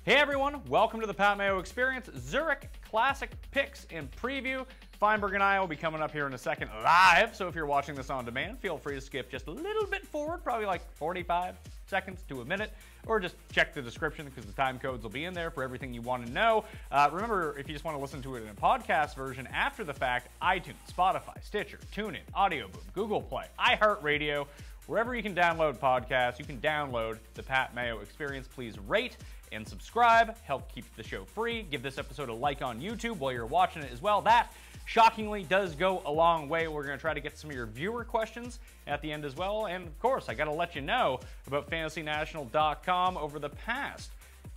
Hey everyone, welcome to the Pat Mayo Experience Zurich Classic Picks and Preview. Fienberg and I will be coming up here in a second live, so if you're watching this on demand, feel free to skip just a little bit forward, probably like 45 seconds to a minute, or just check the description because the time codes will be in there for everything you want to know. Remember, if you just want to listen to it in a podcast version after the fact, iTunes, Spotify, Stitcher, TuneIn, Audio Boom, Google Play, iHeartRadio, wherever you can download podcasts, you can download the Pat Mayo Experience. Please rate and subscribe, help keep the show free. Give this episode a like on YouTube while you're watching it as well. That, shockingly, does go a long way. We're going to try to get some of your viewer questions at the end as well. And, of course, I got to let you know about FantasyNational.com. Over the past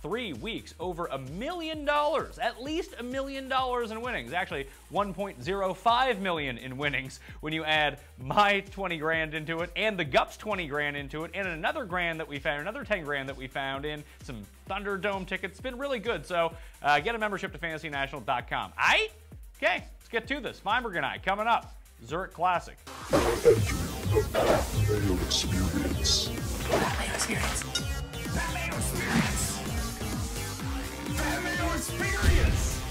3 weeks, over $1 million, at least $1 million in winnings. Actually, 1.05 million in winnings when you add my 20 grand into it and the Gups 20 grand into it and another grand that we found, another 10 grand that we found in some Thunderdome tickets. It's been really good. So get a membership to FantasyNational.com. Aight? Okay, let's get to this. Fienberg and I coming up. Zurich Classic. Mayo Experience. Mayo Experience. Mayo Experience. Mayo Experience.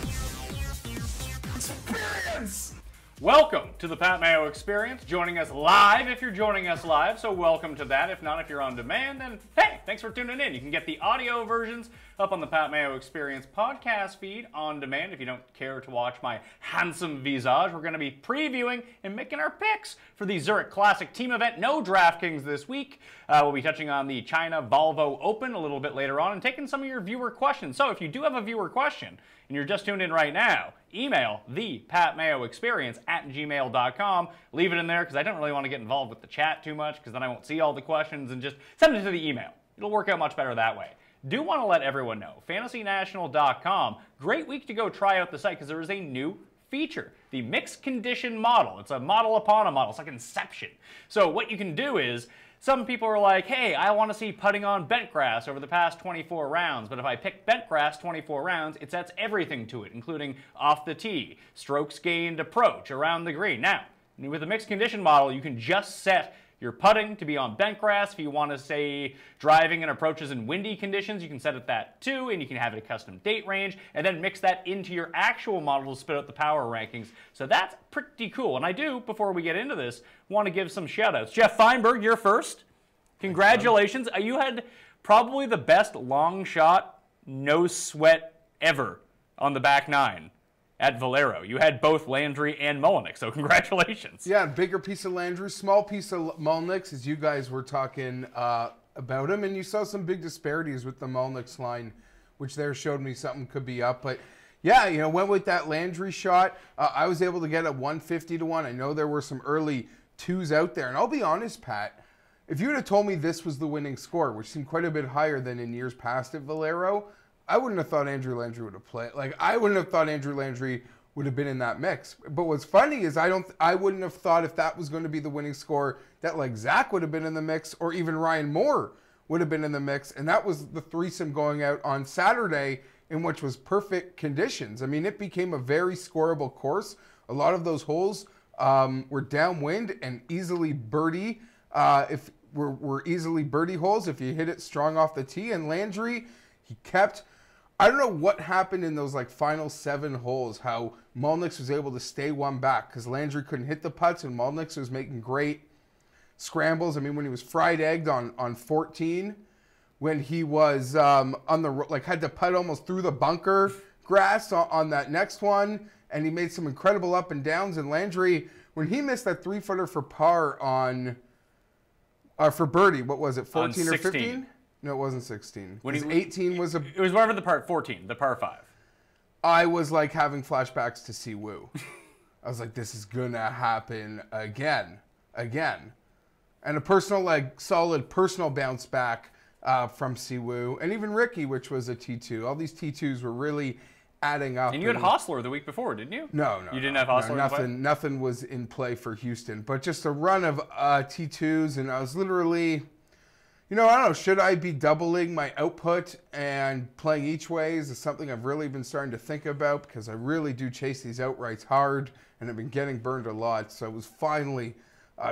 Experience. Welcome to the Pat Mayo Experience. Joining us live if you're joining us live, so welcome to that. If not, if you're on demand, then hey, thanks for tuning in. You can get the audio versions up on the Pat Mayo Experience podcast feed on demand if you don't care to watch my handsome visage. We're going to be previewing and making our picks for the Zurich Classic team event. No DraftKings this week. We'll be touching on the China Volvo Open a little bit later on and taking some of your viewer questions. So if you do have a viewer question and you're just tuned in right now, email the Pat Mayo Experience at gmail.com. Leave it in there because I don't really want to get involved with the chat too much because then I won't see all the questions, and just send it to the email. It'll work out much better that way. Do want to let everyone know, FantasyNational.com, great week to go try out the site because there is a new feature, the mixed condition model. It's a model upon a model. It's like Inception. So what you can do is, some people are like, hey, I want to see putting on bent grass over the past 24 rounds, but if I pick bent grass 24 rounds, it sets everything to it, including off the tee, strokes gained approach, around the green. Now, with the mixed condition model, you can just set your putting to be on bent grass. If you want to say driving and approaches in windy conditions, you can set it that too, and you can have it a custom date range, and then mix that into your actual model to spit out the power rankings. So that's pretty cool. And I do, before we get into this, want to give some shout outs. Geoff Fienberg, you're first. Congratulations. You had probably the best long shot, no sweat ever on the back nine at Valero. You had both Landry and Mullenix, so congratulations. Yeah, bigger piece of Landry, small piece of Mullenix, as you guys were talking about him, and you saw some big disparities with the Mullenix line, which there showed me something could be up. But yeah, you know, went with that Landry shot. I was able to get a 150 to 1. I know there were some early twos out there, and I'll be honest, Pat, if you would have told me this was the winning score, which seemed quite a bit higher than in years past at Valero, I wouldn't have thought Andrew Landry would have played. Like, I wouldn't have thought Andrew Landry would have been in that mix. But what's funny is I wouldn't have thought if that was going to be the winning score that like Zach would have been in the mix, or even Ryan Moore would have been in the mix. And that was the threesome going out on Saturday, in which was perfect conditions. I mean, it became a very scoreable course. A lot of those holes were downwind and easily birdie. Were easily birdie holes if you hit it strong off the tee. And Landry, he kept, I don't know what happened in those like final 7 holes, how Mullenix was able to stay one back because Landry couldn't hit the putts and Mullenix was making great scrambles. I mean, when he was fried egged on 14, when he was on the, like, had to putt almost through the bunker grass on that next one, and he made some incredible up and downs. And Landry, when he missed that 3-footer for par on, for birdie, what was it, 14 or 15? No, it wasn't 16. When 18 was a... It was whatever the par 14, the par 5. I was like having flashbacks to Siwoo. I was like, this is gonna happen again. And a personal, like, solid personal bounce back from Siwoo. And even Ricky, which was a T2. All these T2s were really adding up. And you had Hostler the week before, didn't you? No. You didn't have Hostler in play? Nothing was in play for Houston. But just a run of T2s, and I was literally... You know, I don't know, should I be doubling my output and playing each ways is something I've really been starting to think about, because I really do chase these outrights hard and I've been getting burned a lot. So I was finally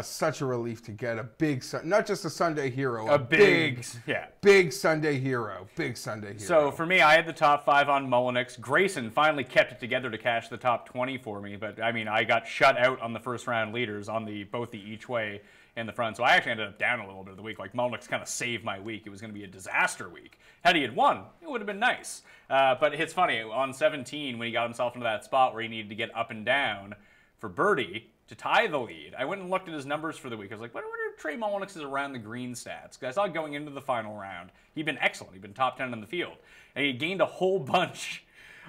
Such a relief to get a big, not just a Sunday hero, A big Sunday hero, big Sunday hero. So for me, I had the top 5 on Mullinix. Grayson finally kept it together to cash the top 20 for me, but I mean, I got shut out on the first round leaders on both the each way and the front, so I actually ended up down a little bit of the week. Like, Mullinix kind of saved my week. It was going to be a disaster week. Had he had won, it would have been nice. But it's funny, on 17, when he got himself into that spot where he needed to get up and down for birdie to tie the lead, I went and looked at his numbers for the week. I was like, what are Trey Mullinix's around the green stats? Because I saw going into the final round, he'd been excellent. He'd been top 10 in the field. And he gained a whole bunch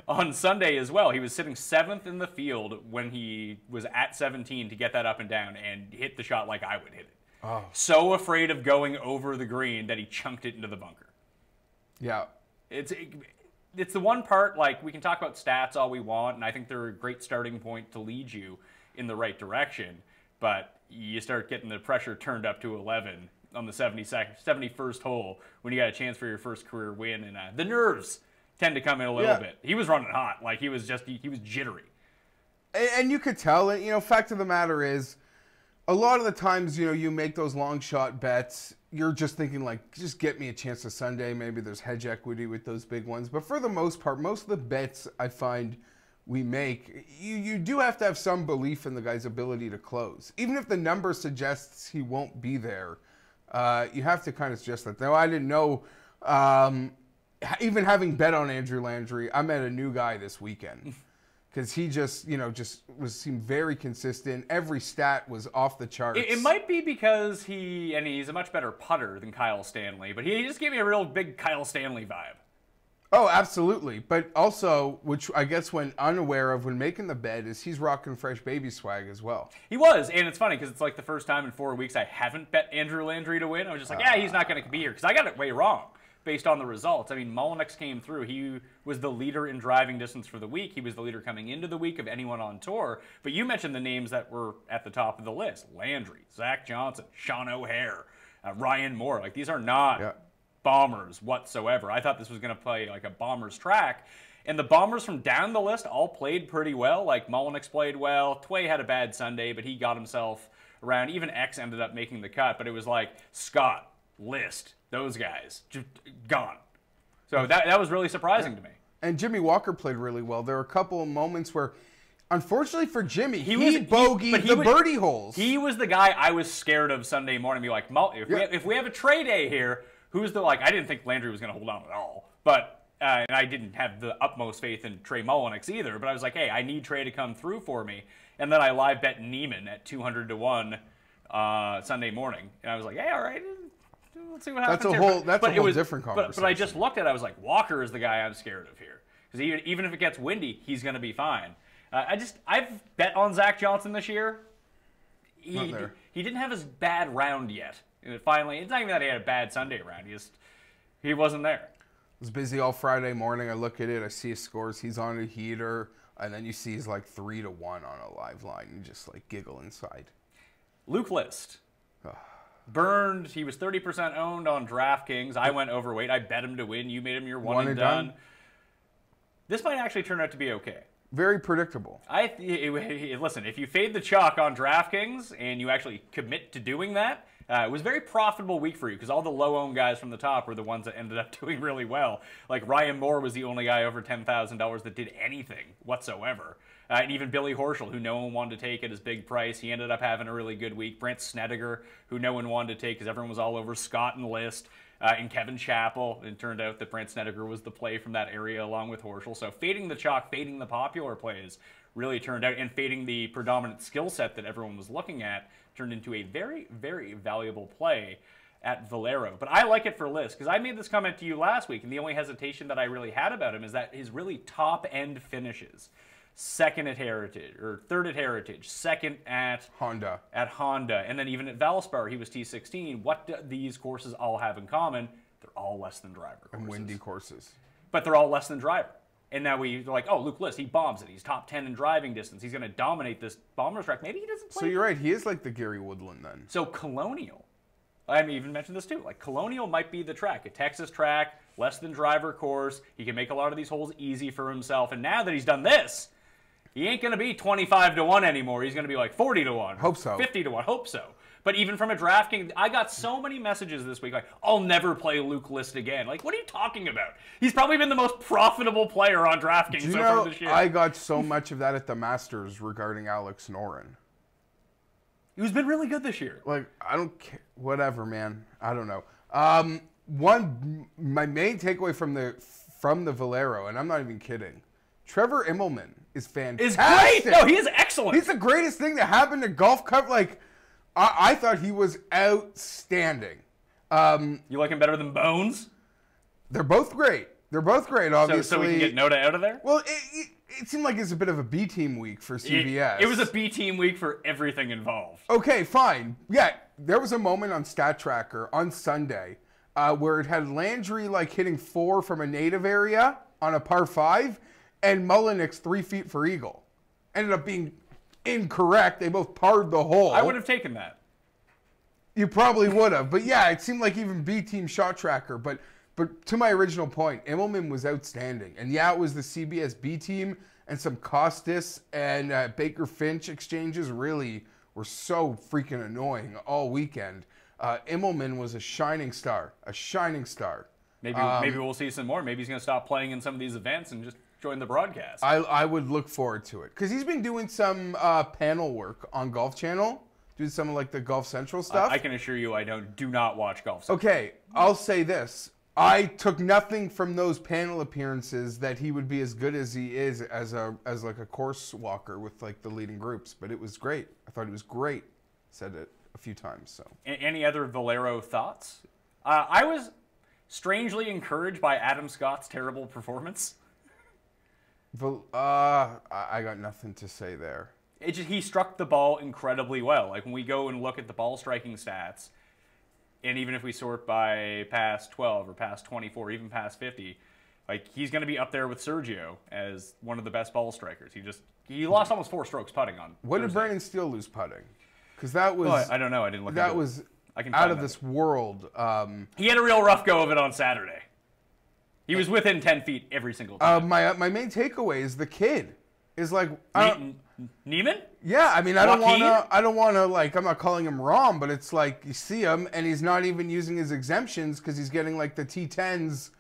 on Sunday as well. He was sitting 7th in the field when he was at 17 to get that up and down and hit the shot like I would hit it. Oh. So afraid of going over the green that he chunked it into the bunker. Yeah. It's the one part, like, we can talk about stats all we want, and I think they're a great starting point to lead you in the right direction, but you start getting the pressure turned up to 11 on the 71st hole when you got a chance for your first career win, and the nerves tend to come in a little bit. He was running hot. Like, he was jittery. And you could tell it. You know, fact of the matter is, a lot of the times, you know, you make those long shot bets, you're just thinking, like, just get me a chance to Sunday. Maybe there's hedge equity with those big ones. But for the most part, most of the bets I find we make, you do have to have some belief in the guy's ability to close. Even if the number suggests he won't be there, you have to kind of suggest that. Now, I didn't know, even having bet on Andrew Landry, I met a new guy this weekend. Because he just, you know, seemed very consistent. Every stat was off the charts. It might be because he's a much better putter than Kyle Stanley, but he just gave me a real big Kyle Stanley vibe. Oh, absolutely. But also, which I guess when unaware of when making the bet, is he's rocking fresh baby swag as well. He was, and it's funny because it's like the first time in 4 weeks I haven't bet Andrew Landry to win. I was just like, yeah, he's not going to be here, because I got it way wrong based on the results. I mean, Mullinix came through. He was the leader in driving distance for the week. He was the leader coming into the week of anyone on tour. But you mentioned the names that were at the top of the list. Landry, Zach Johnson, Sean O'Hare, Ryan Moore. Like, these are not bombers whatsoever. I thought this was going to play like a bomber's track. And the bombers from down the list all played pretty well. Like, Mullinix played well. Tway had a bad Sunday, but he got himself around. Even X ended up making the cut. But it was like Scott, List, those guys, just gone. So that was really surprising to me. And Jimmy Walker played really well. There were a couple of moments where, unfortunately for Jimmy, he bogeyed the birdie holes. He was the guy I was scared of Sunday morning. Be like, if we have a trade day here, who's the, like, I didn't think Landry was going to hold on at all. But, and I didn't have the utmost faith in Trey Mullinix either. But I was like, hey, I need Trey to come through for me. And then I live bet Neiman at 200 to 1 Sunday morning. And I was like, hey, all right. Let's see what happens. That's a whole different conversation. But I just looked at it. I was like, Walker is the guy I'm scared of here. Because even if it gets windy, he's going to be fine. I've bet on Zach Johnson this year. He didn't have his bad round yet. And finally, it's not even that he had a bad Sunday round. He wasn't there. I was busy all Friday morning. I look at it. I see his scores. He's on a heater. And then you see he's like 3 to 1 on a live line. You just like giggle inside. Luke List. Burned. He was 30% owned on DraftKings. I went overweight. I bet him to win. You made him your one and done. This might actually turn out to be okay. Very predictable. Listen, if you fade the chalk on DraftKings and you actually commit to doing that, it was a very profitable week for you because all the low-owned guys from the top were the ones that ended up doing really well. Like Ryan Moore was the only guy over $10,000 that did anything whatsoever. And even Billy Horschel, who no one wanted to take at his big price, he ended up having a really good week. Brent Snedeker, who no one wanted to take because everyone was all over Scott and List, and Kevin Chappell. It turned out that Brent Snedeker was the play from that area along with Horschel. So fading the chalk, fading the popular plays really turned out, and fading the predominant skill set that everyone was looking at turned into a very, very valuable play at Valero. But I like it for List because I made this comment to you last week, and the only hesitation that I really had about him is that his really top-end finishes. Second at Heritage, or third at Heritage, second at Honda. And then even at Valspar, he was T16. What do these courses all have in common? They're all less than driver courses. And windy courses. But they're all less than driver. And now we're like, oh, Luke List, he bombs it. He's top 10 in driving distance. He's going to dominate this bomber's track. Maybe he doesn't play. So you're right. He is like the Gary Woodland then. So Colonial. I even mentioned this too. Like Colonial might be the track. A Texas track, less than driver course. He can make a lot of these holes easy for himself. And now that he's done this, he ain't going to be 25 to 1 anymore. He's going to be like 40 to 1. Hope so. 50 to 1. Hope so. But even from a DraftKings, I got so many messages this week like, I'll never play Luke List again. Like, what are you talking about? He's probably been the most profitable player on DraftKings so far this year. I got so much of that at the Masters regarding Alex Noren. He's been really good this year. Like, I don't care. Whatever, man. I don't know. My main takeaway from the Valero, and I'm not even kidding, Trevor Immelman is fantastic. Is great. No, he is excellent. He's the greatest thing that happened to golf cup. Like, I thought he was outstanding. You like him better than Bones? They're both great. They're both great, obviously. So we can get Noda out of there? Well, it seemed like it's a bit of a B team week for CBS. It was a B team week for everything involved. Okay, fine. Yeah, there was a moment on Stat Tracker on Sunday where it had Landry like hitting 4 from a native area on a par 5, and Mullenix 3 feet for eagle. Ended up being incorrect. They both parred the hole. I would have taken that. You probably would have. But yeah, it seemed like even B-team shot tracker. But to my original point, Immelman was outstanding. And yeah, it was the CBS B-team, and some Costas and Baker Finch exchanges really were so freaking annoying all weekend. Immelman was a shining star. A shining star. Maybe we'll see some more. Maybe he's going to stop playing in some of these events and just join the broadcast. I would look forward to it. Because he's been doing some panel work on Golf Channel. Doing some of like the Golf Central stuff. I can assure you I do not watch Golf Central. Okay, I'll say this. I took nothing from those panel appearances that he would be as good as he is as like a course walker with like the leading groups. But it was great. I thought it was great. Said it a few times. So. Any other Valero thoughts? I was strangely encouraged by Adam Scott's terrible performance. I got nothing to say there. He struck the ball incredibly well. Like when we go and look at the ball striking stats, and even if we sort by past 12 or past 24, even past 50, like he's going to be up there with Sergio as one of the best ball strikers. He lost almost 4 strokes putting on. What Thursday. did Brandon Steele lose putting? Because that was I don't know. I didn't look. That was out of this world. He had a real rough go of it on Saturday. He was within 10 feet every single time. My main takeaway is the kid is like Neiman? Yeah, I mean I don't want to like, I'm not calling him Rom, but it's like you see him and he's not even using his exemptions because he's getting like the T10s.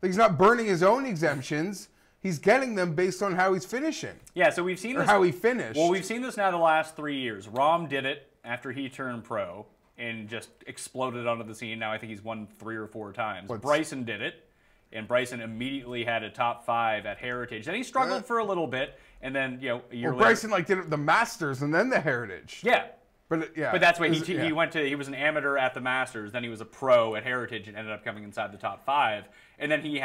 Like, he's not burning his own exemptions. He's getting them based on how he's finishing. Yeah, so we've seen this. Or how he finished. Well, we've seen this now the last 3 years. Rom did it after he turned pro and just exploded onto the scene. Now I think he's won 3 or 4 times. Bryson did it, and Bryson immediately had a top 5 at Heritage. Then he struggled for a little bit, and then a year later. Bryson like did the Masters and then the Heritage. Yeah. But that's why he was an amateur at the Masters, then he was a pro at Heritage and ended up coming inside the top 5. And then he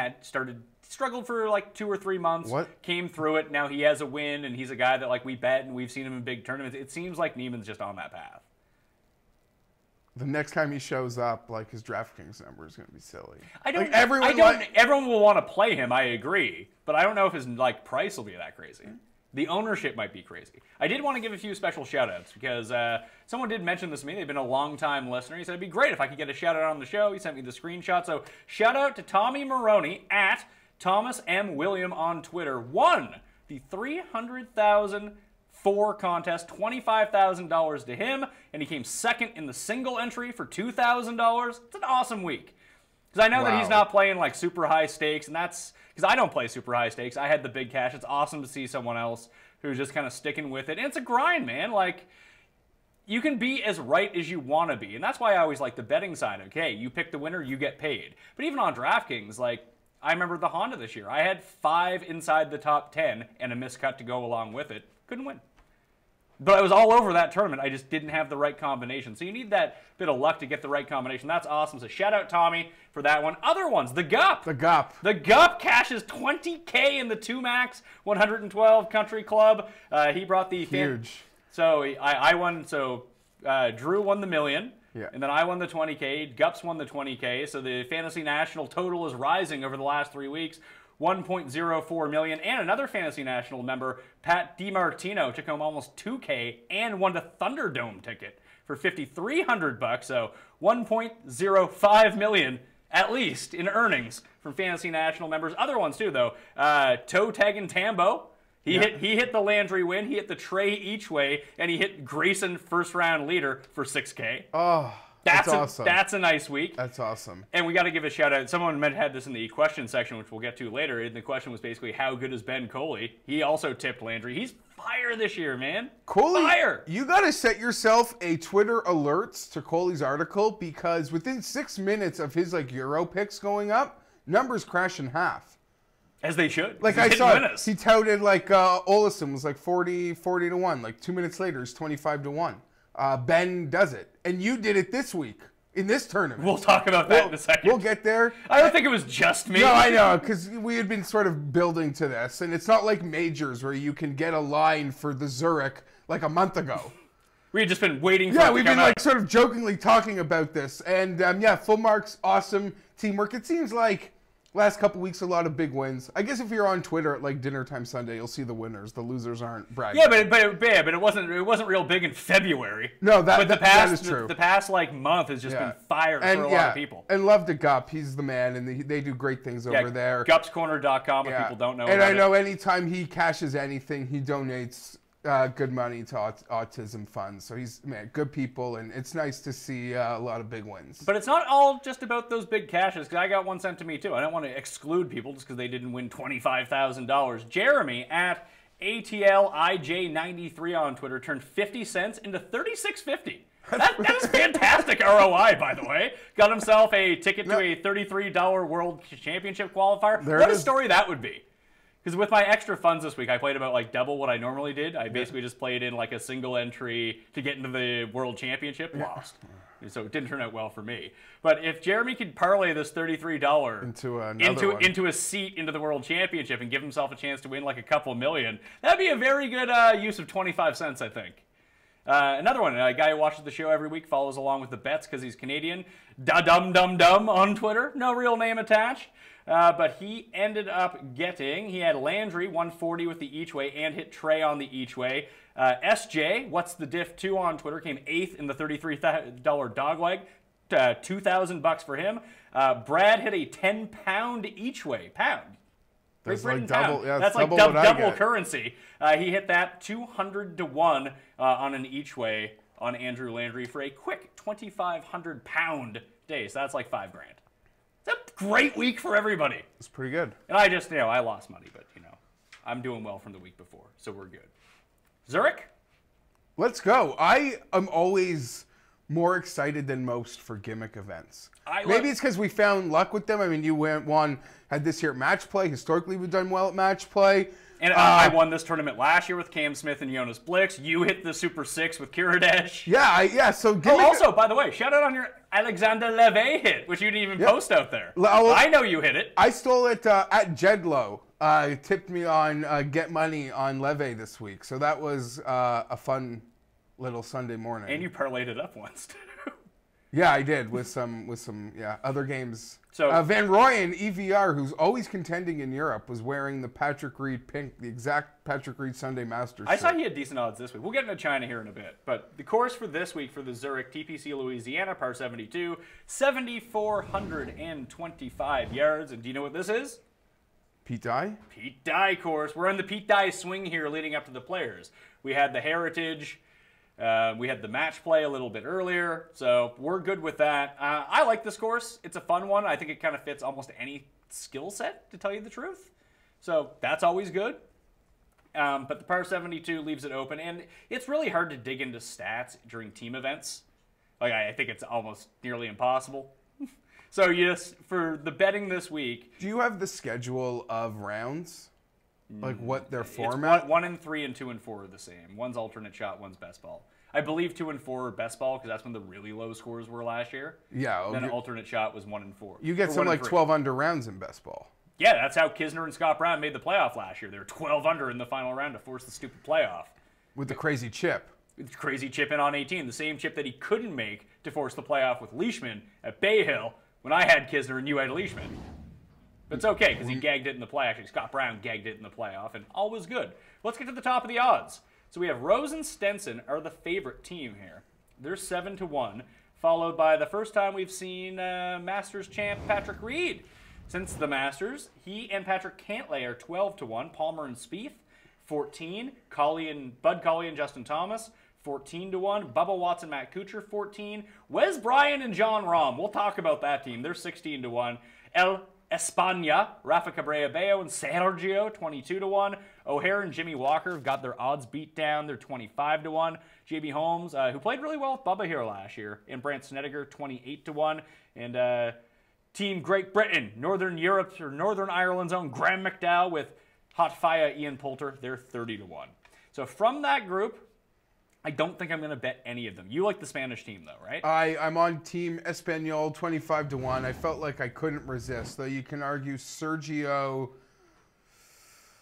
struggled for like 2 or 3 months, came through it. Now he has a win, and he's a guy that like we bet, and we've seen him in big tournaments. It seems like Neiman's just on that path. The next time he shows up, like his DraftKings number is going to be silly. Everyone will want to play him. I agree, but I don't know if his like price will be that crazy. The ownership might be crazy. I did want to give a few special shout-outs because someone did mention this to me. They've been a long-time listener. He said it'd be great if I could get a shout-out on the show. He sent me the screenshot. So shout-out to Tommy Maroney at Thomas M. William on Twitter. Won the $300,000 contest, $25,000 to him, and he came second in the single entry for $2,000. It's an awesome week. Because I know that he's not playing like super high stakes, and that's because I don't play super high stakes. I had the big cash. It's awesome to see someone else who's just kind of sticking with it. And it's a grind, man. Like, you can be as right as you want to be. And that's why I always like the betting side. Okay, you pick the winner, you get paid. But even on DraftKings, like, I remember the Honda this year. I had 5 inside the top 10 and a miscut to go along with it. Couldn't win. But I was all over that tournament. I just didn't have the right combination. So you need that bit of luck to get the right combination. That's awesome. So shout out Tommy for that one. Other ones, the Gup. The Gup. The Gup cashes $20K in the 2Max 112 Country Club. He brought the... Huge. So I won. So Drew won the $1 million. Yeah. And then I won the $20K. Gups won the $20K. So the Fantasy National total is rising over the last 3 weeks. $1.04 million, and another Fantasy National member, Pat DiMartino, took home almost $2K and won a Thunderdome ticket for $5,300. So $1.05 million at least in earnings from Fantasy National members. Other ones too, though. Toe Tag and Tambo, He hit the Landry win, he hit the Trey each way, and he hit Grayson first round leader for $6K. Oh, that's awesome. That's a nice week. That's awesome. And we got to give a shout out. Someone had this in the question section, which we'll get to later. And the question was basically, how good is Ben Coley? He also tipped Landry. He's fire this year, man. Coley, fire. You got to set yourself a Twitter alerts to Coley's article, because within 6 minutes of his Euro picks going up, numbers crash in half. As they should. Like I saw, he touted Olesen was 40 to 1. Like 2 minutes later, he's 25 to 1. Ben does it, and you did it this week in this tournament. We'll talk about that in a second. We'll get there. I don't think it was just me. No, I know, because we had been sort of building to this, and it's not like majors where you can get a line for the Zurich like a month ago. We had just been waiting for it to come out. Sort of jokingly talking about this, and full marks, awesome teamwork. It seems like last couple weeks, a lot of big wins. I guess if you're on Twitter at dinner time Sunday, you'll see the winners. The losers aren't bragging. Yeah, but it wasn't real big in February. No, that is true. The past month has just been fire for a lot of people. And love to Gup. He's the man, and they do great things over there. Gupscorner.com if people don't know. And I know anytime he cashes anything, he donates good money to autism funds. So he's good people, and it's nice to see a lot of big wins. But it's not all just about those big cashes, because I got one sent to me too. I don't want to exclude people just because they didn't win $25,000. Jeremy at ATLIJ93 on Twitter turned 50 cents into $36.50. That is fantastic ROI, by the way. Got himself a ticket to a $33 World Championship qualifier. What a story that would be. Because with my extra funds this week, I played about double what I normally did. I basically just played in a single entry to get into the World Championship. Lost. So it didn't turn out well for me. But if Jeremy could parlay this $33 into a seat into the World Championship and give himself a chance to win a couple million, that'd be a very good use of 25 cents, I think. Another one, a guy who watches the show every week, follows along with the bets because he's Canadian. Da-dum-dum-dum on Twitter. No real name attached. But he ended up getting, he had Landry 140 with the each way and hit Trey on the each way. SJ, what's the diff 2 on Twitter, came 8th in the $33 dogleg. $2,000 for him. Brad hit a 10-pound each way. Pound. That's double. Yeah, that's double currency. He hit that 200 to 1 on an each way on Andrew Landry for a quick 2,500 pound day. So that's $5 grand. It's a great week for everybody. It's pretty good. And I just, I lost money, but I'm doing well from the week before, so we're good. Zurich? Let's go. I am always more excited than most for gimmick events. Maybe it's because we found luck with them. I mean, you had this year at match play. Historically, we've done well at match play. And I won this tournament last year with Cam Smith and Jonas Blix. You hit the Super 6 with Kiradesh. Yeah. So also, by the way, shout out on your Alexander Leve hit, which you didn't even post out there. I know you hit it. I stole it at Jedlow. Tipped me on Get Money on Leve this week. So that was a fun little Sunday morning. And you parlayed it up once, too. Yeah, I did with some other games. So Van Rooyen, EVR, who's always contending in Europe, was wearing the Patrick Reed pink, the exact Patrick Reed Sunday Masters I saw he had decent odds this week. We'll get into China here in a bit. But the course for this week for the Zurich TPC Louisiana, par 72, 7,425 yards. And do you know what this is? Pete Dye? Pete Dye course. We're in the Pete Dye swing here leading up to the Players. We had the Heritage. We had the match play a little bit earlier, so we're good with that. I like this course. It's a fun one. I think it kind of fits almost any skill set, to tell you the truth. So that's always good. But the par 72 leaves it open, and it's really hard to dig into stats during team events. I think it's almost nearly impossible. So yes, for the betting this week. Do you have the schedule of rounds? What their format? It's 1 and 3 and 2 and 4 are the same. One's alternate shot, one's best ball. I believe 2 and 4 are best ball because that's when the really low scores were last year. Yeah. Then alternate shot was 1 and 4. You get some 12 under rounds in best ball. Yeah, that's how Kisner and Scott Brown made the playoff last year. They were 12 under in the final round to force the stupid playoff. With the crazy chip. With the crazy chip in on 18. The same chip that he couldn't make to force the playoff with Leishman at Bay Hill when I had Kisner and you had Leishman. But it's okay, because he gagged it in the play. Actually, Scott Brown gagged it in the playoff, and all was good. Let's get to the top of the odds. So we have Rose and Stenson are the favorite team here. They're 7 to 1, followed by the first time we've seen Masters champ Patrick Reed. Since the Masters, he and Patrick Cantlay are 12 to 1. Palmer and Spieth, 14. Bud Colley and Justin Thomas, 14-1. Bubba Watson, Matt Kuchar, 14. Wes Bryan and John Rahm. We'll talk about that team. They're 16-1. El España, Rafa Cabrera-Bello and Sergio, 22-1. O'Hare and Jimmy Walker have got their odds beat down. They're 25-1. JB Holmes, who played really well with Bubba here last year, and Brandt Snedeker, 28-1. And Team Great Britain, Northern Europe, or Northern Ireland's own Graham McDowell with Hot Fire Ian Poulter, they're 30-1. So from that group, I don't think I'm going to bet any of them. You like the Spanish team, though, right? I'm on Team Espanol, 25-1. I felt like I couldn't resist, though you can argue Sergio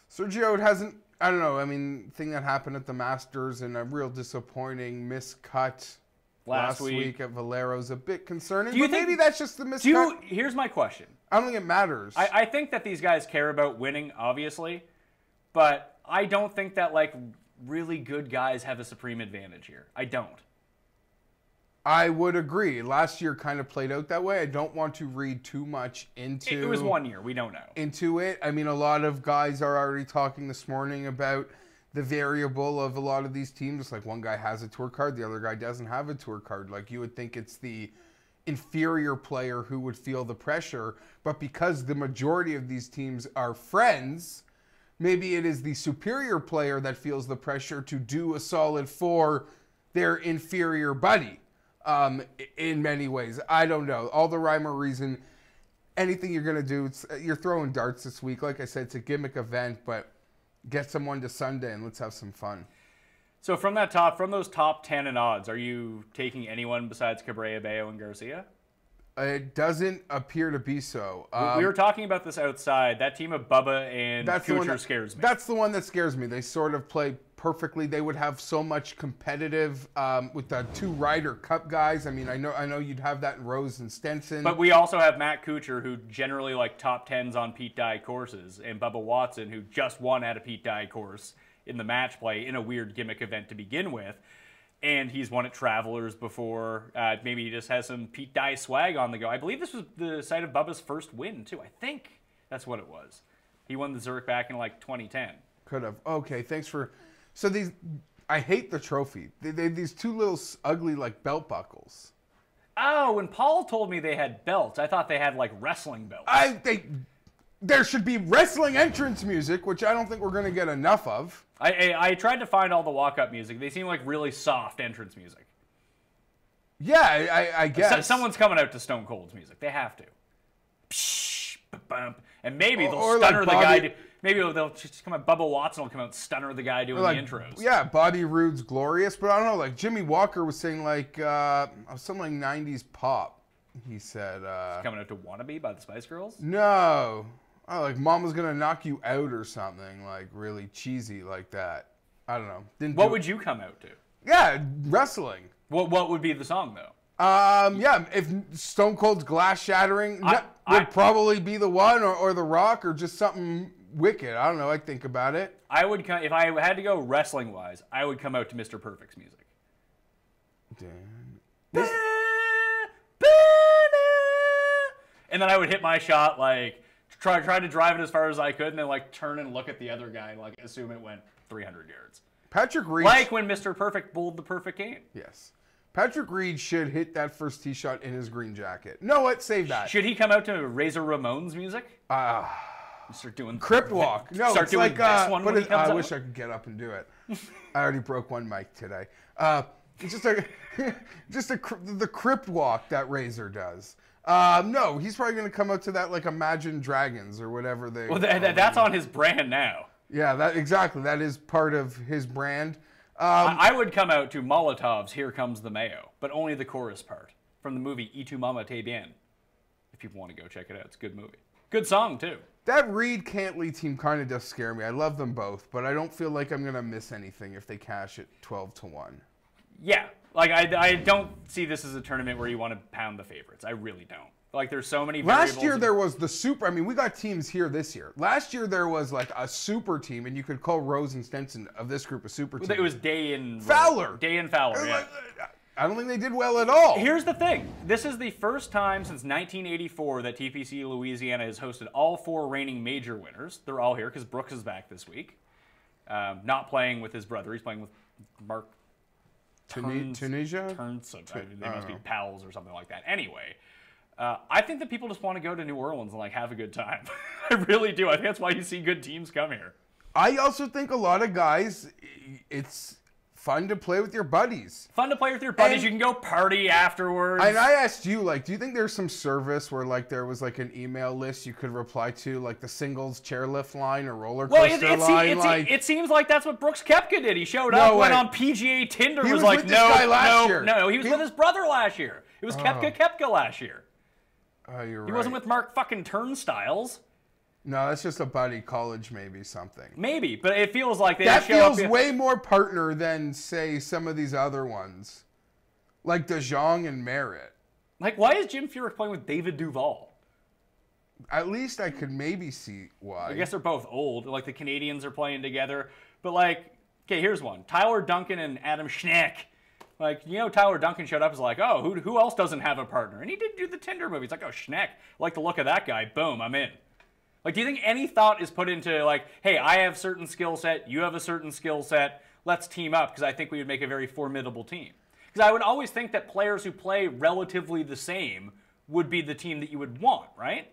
hasn't, I don't know, I mean, thing that happened at the Masters and a real disappointing miscut last week at Valero's a bit concerning. Do you but think, maybe that's just the miscut. Here's my question. I don't think it matters. I think that these guys care about winning, obviously, but I don't think that, like, really good guys have a supreme advantage here. I don't. I would agree. Last year kind of played out that way. I don't want to read too much into... It was 1 year. We don't know. Into it. I mean, a lot of guys are already talking this morning about the variable of a lot of these teams. It's like one guy has a tour card, the other guy doesn't have a tour card. Like, you would think it's the inferior player who would feel the pressure, but because the majority of these teams are friends, maybe it is the superior player that feels the pressure to do a solid for their inferior buddy. In many ways, I don't know. All the rhyme or reason, anything you're gonna do, you're throwing darts this week. Like I said, it's a gimmick event, but get someone to Sunday and let's have some fun. So from those top 10 in odds, are you taking anyone besides Cabrera-Bello and Garcia? It doesn't appear to be so. We were talking about this outside. That team of Bubba and Kuchar scares me. That's the one that scares me. They sort of play perfectly. They would have so much competitive with the two Ryder Cup guys. I mean, I know you'd have that in Rose and Stenson. But we also have Matt Kuchar, who generally like top 10s on Pete Dye courses, and Bubba Watson, who just won at a Pete Dye course in the match play in a weird gimmick event to begin with. And he's won at Travelers before. Maybe he just has some Pete Dye swag on the go. I believe this was the site of Bubba's first win, too. I think that's what it was. He won the Zurich back in, like, 2010. Could have. Okay, thanks for... So these... I hate the trophy. They these two little ugly, like, belt buckles. Oh, when Paul told me they had belts, I thought they had, like, wrestling belts. There should be wrestling entrance music, which I don't think we're going to get enough of. I tried to find all the walk-up music. They seem like really soft entrance music. Yeah, I guess. Someone's coming out to Stone Cold's music. They have to. Psh, bump. And maybe they'll or stunner like the Bobby, guy. Maybe they'll just come out. Bubba Watson will come out and stunner the guy doing like, the intros. Yeah, Bobby Roode's Glorious, but I don't know. Like Jimmy Walker was saying, like something like '90s pop. He said Coming out to Wannabe by the Spice Girls. No. Oh, like Mama's Gonna Knock You Out or something, like really cheesy like that. I don't know. What would you come out to? Yeah, wrestling. What would be the song, though? Yeah, if Stone Cold's Glass Shattering would probably be the one, or The Rock, or just something wicked. I don't know. I'd think about it. I would if I had to go wrestling-wise, I would come out to Mr. Perfect's music. Damn. And then I would hit my shot, like, try to drive it as far as I could, and then, like, turn and look at the other guy and, like, assume it went 300 yards. Patrick Reed. Like when Mr. Perfect bowled the perfect game. Yes. Patrick Reed should hit that first tee shot in his green jacket. No, what? Save that. Should he come out to Razor Ramon's music? Start doing Crypt Walk. No, start it's doing like this one when he comes I out. wish I could get up and do it. I already broke one mic today. It's just the Crypt Walk that Razor does. No, he's probably going to come out to that like Imagine Dragons or whatever they. Well, that's on his brand now. Yeah, exactly. That is part of his brand. I would come out to Molotov's "Here Comes the Mayo," but only the chorus part from the movie "Y tu mama te bien." If people want to go check it out, it's a good movie. Good song too. That Reed-Cantley team kind of does scare me. I love them both, but I don't feel like I'm going to miss anything if they cash it 12-1. Yeah, like I don't see this as a tournament where you want to pound the favorites. I really don't. Like there's so many variables. Last year there was the super. I mean, we got teams here this year. Last year there was like a super team, and you could call Rose and Stenson of this group a super team. It was Day and Fowler. Day and Fowler. Yeah. I don't think they did well at all. Here's the thing. This is the first time since 1984 that TPC Louisiana has hosted all 4 reigning major winners. They're all here because Brooks is back this week. not playing with his brother. He's playing with Mark Tunisia? They must be pals or something like that. Anyway, I think that people just want to go to New Orleans and like have a good time. I really do. I think that's why you see good teams come here. I also think a lot of guys, it's fun to play with your buddies. Fun to play with your buddies. And you can go party afterwards. And I asked you, like, do you think there's some service where, like, there was, like, an email list you could reply to, like the singles chairlift line or roller coaster line? It seems like that's what Brooks Koepka did. He showed up, went on PGA Tinder, was like, no, he was with his brother last year. It was Koepka last year. Oh, you're right. He wasn't with Mark fucking Turnstiles. No, that's just a buddy college, maybe something. Maybe, but it feels like they that feels way more partner than, say, some of these other ones, like De Jong and Merritt. Like, why is Jim Furyk playing with David Duval? At least I could maybe see why. I guess they're both old. Like the Canadians are playing together, but like, okay, here's one: Tyler Duncan and Adam Schneck. Like, you know, Tyler Duncan showed up as like, oh, who else doesn't have a partner? And he did do the Tinder movie. It's like, oh, Schneck, I like the look of that guy. Boom, I'm in. Like, do you think any thought is put into, like, hey, I have a certain skill set, you have a certain skill set, let's team up, because I think we would make a very formidable team? Because I would always think that players who play relatively the same would be the team that you would want, right?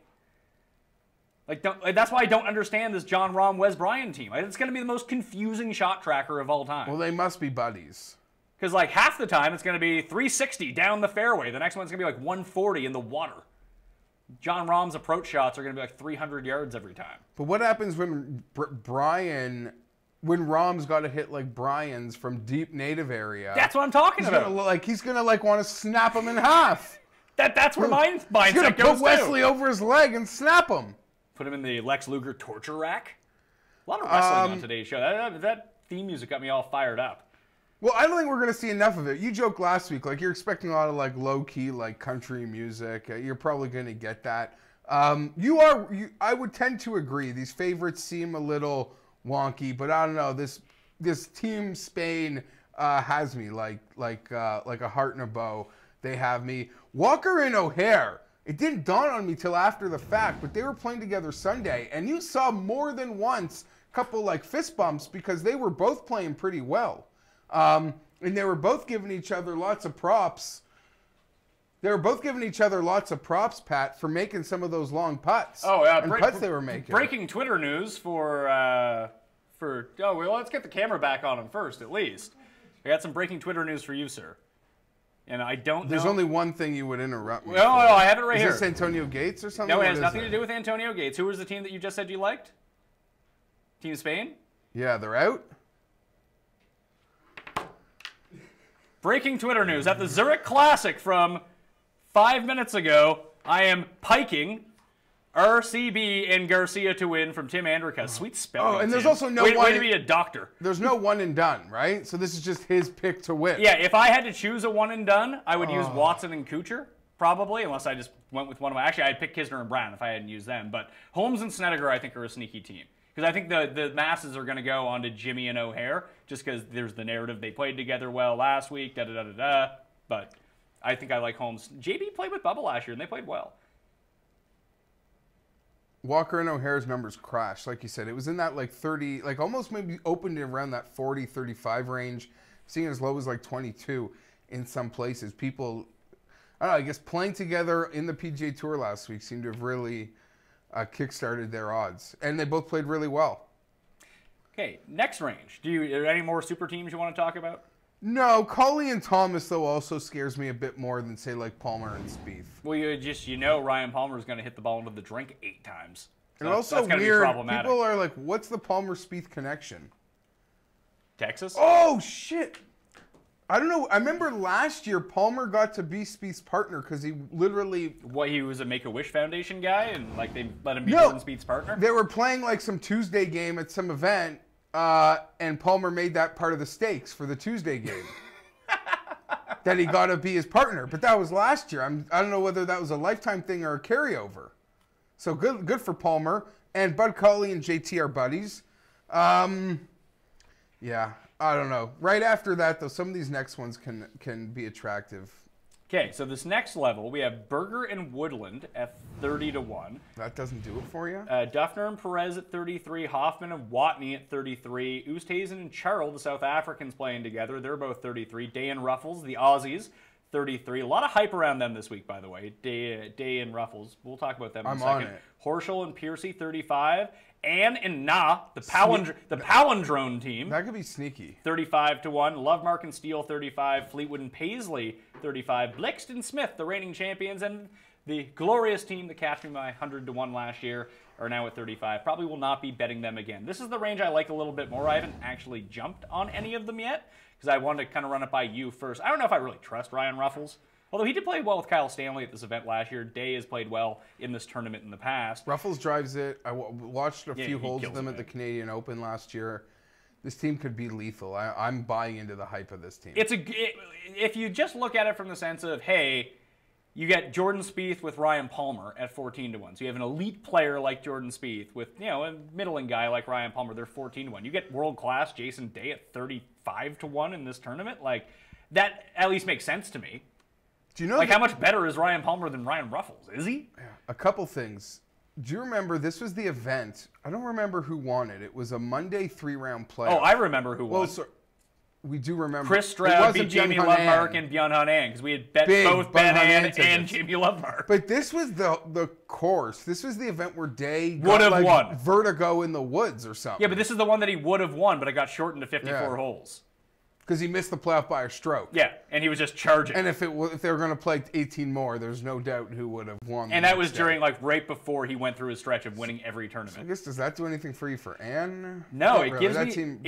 Like, that's why I don't understand this John Rahm, Wes Bryan team. It's going to be the most confusing shot tracker of all time. Well, they must be buddies. Because, like, half the time it's going to be 360 down the fairway. The next one's going to be, like, 140 in the water. John Rahm's approach shots are going to be like 300 yards every time. But what happens when when Rahm's got to hit like Brian's from deep native area? That's what I'm talking about. He's gonna want to snap him in half. That's where my mindset goes. He's gonna put Wesley over his leg and snap him. Put him in the Lex Luger torture rack. A lot of wrestling on today's show. That theme music got me all fired up. Well, I don't think we're going to see enough of it. You joked last week, like, you're expecting a lot of, like, low-key, like, country music. You're probably going to get that. I would tend to agree. These favorites seem a little wonky, but I don't know. This Team Spain has me like a heart in a bow. They have me. Walker and O'Hare. It didn't dawn on me till after the fact, but they were playing together Sunday, and you saw more than once a couple, like, fist bumps because they were both playing pretty well. And they were both giving each other lots of props. Pat, for making some of those long putts. Oh, yeah. Putts they were making. Breaking Twitter news let's get the camera back on him first, at least. I got some breaking Twitter news for you, sir. And I don't know. There's only one thing you would interrupt me No, I have it right here. Is this Antonio Gates or something? No, it has nothing to do with Antonio Gates. Who was the team that you just said you liked? Team Spain? Yeah, they're out. Breaking Twitter news. At the Zurich Classic from 5 minutes ago, I am piking RCB and Garcia to win from Tim Andrica. Sweet spelling. Oh, and there's Tim. also no way one... to be a doctor. There's no one and done, right? So this is just his pick to win. Yeah, if I had to choose a one and done, I would use Watson and Kuchar, probably, unless I just went with one of my... Actually, I'd pick Kisner and Brown if I hadn't used them. But Holmes and Snedeker, I think, are a sneaky team. Because I think the masses are going to go on to Jimmy and O'Hare, just because there's the narrative they played together well last week, da-da-da-da-da. But I think I like Holmes. JB played with Bubba last year, and they played well. Walker and O'Hare's numbers crashed, like you said. It was in that, like, 30, like, almost maybe opened around that 40, 35 range, seeing as low as, like, 22 in some places. People, I don't know, I guess playing together in the PGA Tour last week seemed to have really... kick-started their odds. And they both played really well. Okay, next range. Are there any more super teams you want to talk about? No, Colley and Thomas, though, also scares me a bit more than, say, like Palmer and Spieth. Well, you know Ryan Palmer is going to hit the ball into the drink 8 times. So and also that's weird, problematic. People are like, what's the Palmer-Spieth connection? Texas? Oh, shit! I don't know. I remember last year Palmer got to be Spieth's partner because he literally... What, he was a Make-A-Wish Foundation guy and like they let him be Jordan Spieth's partner? They were playing like some Tuesday game at some event and Palmer made that part of the stakes for the Tuesday game. That he got to be his partner. But that was last year. I don't know whether that was a lifetime thing or a carryover. So good for Palmer. And Bud Colley and JT are buddies. Yeah. I don't know. Right after that, though, some of these next ones can be attractive. Okay, so this next level, we have Berger and Woodland at 30-1. That doesn't do it for you? Duffner and Perez at 33. Hoffman and Watney at 33. Oosthuizen and Charles, the South Africans playing together. They're both 33. Day and Ruffles, the Aussies, 33. A lot of hype around them this week, by the way. Day and Ruffles. We'll talk about them in a second. On it. Horschel and Piercy, 35. Ann and Na, the palindrome team. That could be sneaky. 35-1. Lovemark and Steele, 35. Fleetwood and Paisley, 35. Blixt and Smith, the reigning champions, and the glorious team that catch me by 100-1 last year, are now at 35. Probably will not be betting them again. This is the range I like a little bit more. I haven't actually jumped on any of them yet because I wanted to kind of run it by you first. I don't know if I really trust Ryan Ruffles. Although he did play well with Kyle Stanley at this event last year. Day has played well in this tournament in the past. Ruffles drives it. I watched a few holes of them at the Canadian Open last year. This team could be lethal. I'm buying into the hype of this team. If you just look at it from the sense of, hey, you get Jordan Spieth with Ryan Palmer at 14-1. So you have an elite player like Jordan Spieth with, a middling guy like Ryan Palmer. They're 14-1. You get world-class Jason Day at 35-1 in this tournament. Like, that at least makes sense to me. Do you know how much better is Ryan Palmer than Ryan Ruffles? Is he? Yeah. A couple things. Do you remember this was the event? I don't remember who won it. It was a Monday 3-round playoff. Oh, I remember who won. Well, so we do remember. Chris Stroud beat Jamie Lovemark and Bjorn An because we had bet both Ben An and Jamie Lovemark. But this was the course. This was the event where Day would have won. Vertigo in the woods or something. Yeah, but this is the one that he would have won, but it got shortened to 54 holes. Because he missed the playoff by a stroke. Yeah, and he was just charging. And if they were going to play 18 more, there's no doubt who would have won. And that was during, right before he went through his stretch of winning every tournament. So I guess, does that do anything for you for Ann? No, it gives that me... team,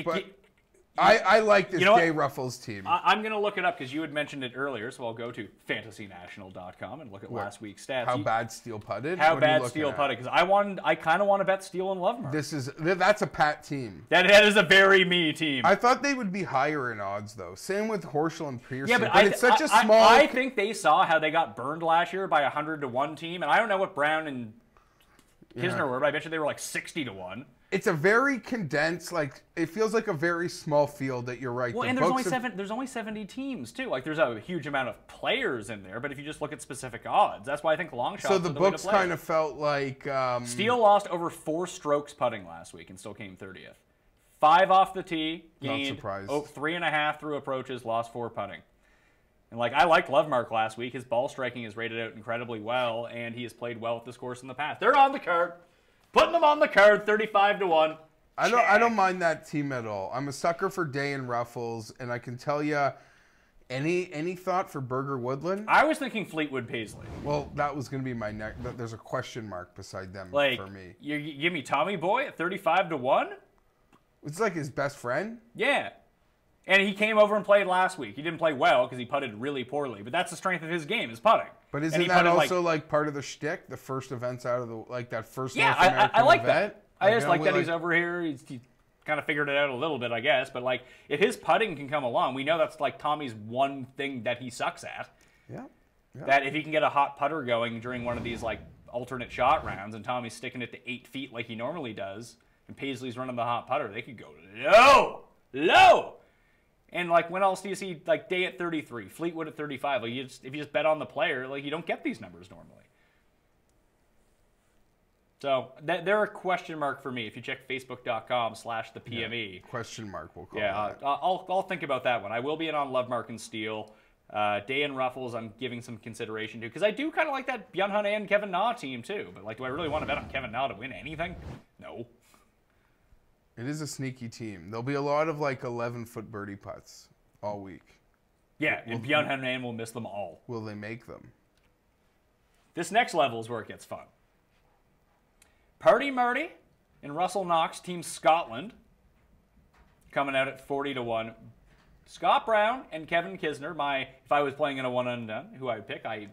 I like this Day Ruffles team. I'm going to look it up because you had mentioned it earlier, so I'll go to fantasynational.com and look at last week's stats. How bad Steele putted? How bad Steele putted? Because I kind of want to bet Steele and Lovemark. That's a Pat team. That is a very me team. I thought they would be higher in odds, though. Same with Horschel and Pearson. Yeah, but it's such a small... I think they saw how they got burned last year by 100-1 team, and I don't know what Brown and Kisner were, but I bet you they were like 60-1. It's a very condensed, it feels like a very small field that you're right. Well, and there's only 70 teams too. There's a huge amount of players in there, but if you just look at specific odds, that's why I think long shots. So the books kind of felt like Steele lost over 4 strokes putting last week and still came 30th. 5 off the tee, gained 3.5 through approaches, lost 4 putting. And I liked Lovemark last week. His ball striking is rated out incredibly well, and he has played well at this course in the past. They're on the card. Putting them on the card, 35-1. I don't mind that team at all. I'm a sucker for Day and Ruffles, and I can tell you, any thought for Berger Woodland? I was thinking Fleetwood Paisley. Well, that was going to be my next. There's a question mark beside them for me. You give me Tommy Boy at 35-1? It's like his best friend? Yeah. And he came over and played last week. He didn't play well because he putted really poorly, but that's the strength of his game, is putting. But isn't that also part of the shtick? The first events out of the that first North American I like event? That. I just like that he's over here. He's kind of figured it out a little bit, I guess. But if his putting can come along, we know that's Tommy's one thing that he sucks at. Yeah. That if he can get a hot putter going during one of these alternate shot rounds, and Tommy's sticking it to 8 feet like he normally does, and Paisley's running the hot putter, they could go low. And when else do you see Day at 33, Fleetwood at 35? If you just bet on the player, you don't get these numbers normally. So they're a question mark for me. If you check facebook.com/thepme. Yeah, question mark, we'll call it. I'll think about that one. I will be in on Lovemark and Steele. Day and Ruffles, I'm giving some consideration to because I do kind of like that Bjorn An and Kevin Na team too. But do I really want to bet on Kevin Na to win anything? No. It is a sneaky team. There'll be a lot of 11-foot birdie putts all week. Yeah, and Bjorn An will miss them all. Will they make them? This next level is where it gets fun. Party Marty and Russell Knox, Team Scotland, coming out at 40-1. Scott Brown and Kevin Kisner, if I was playing in a one-and-done, who I would pick, I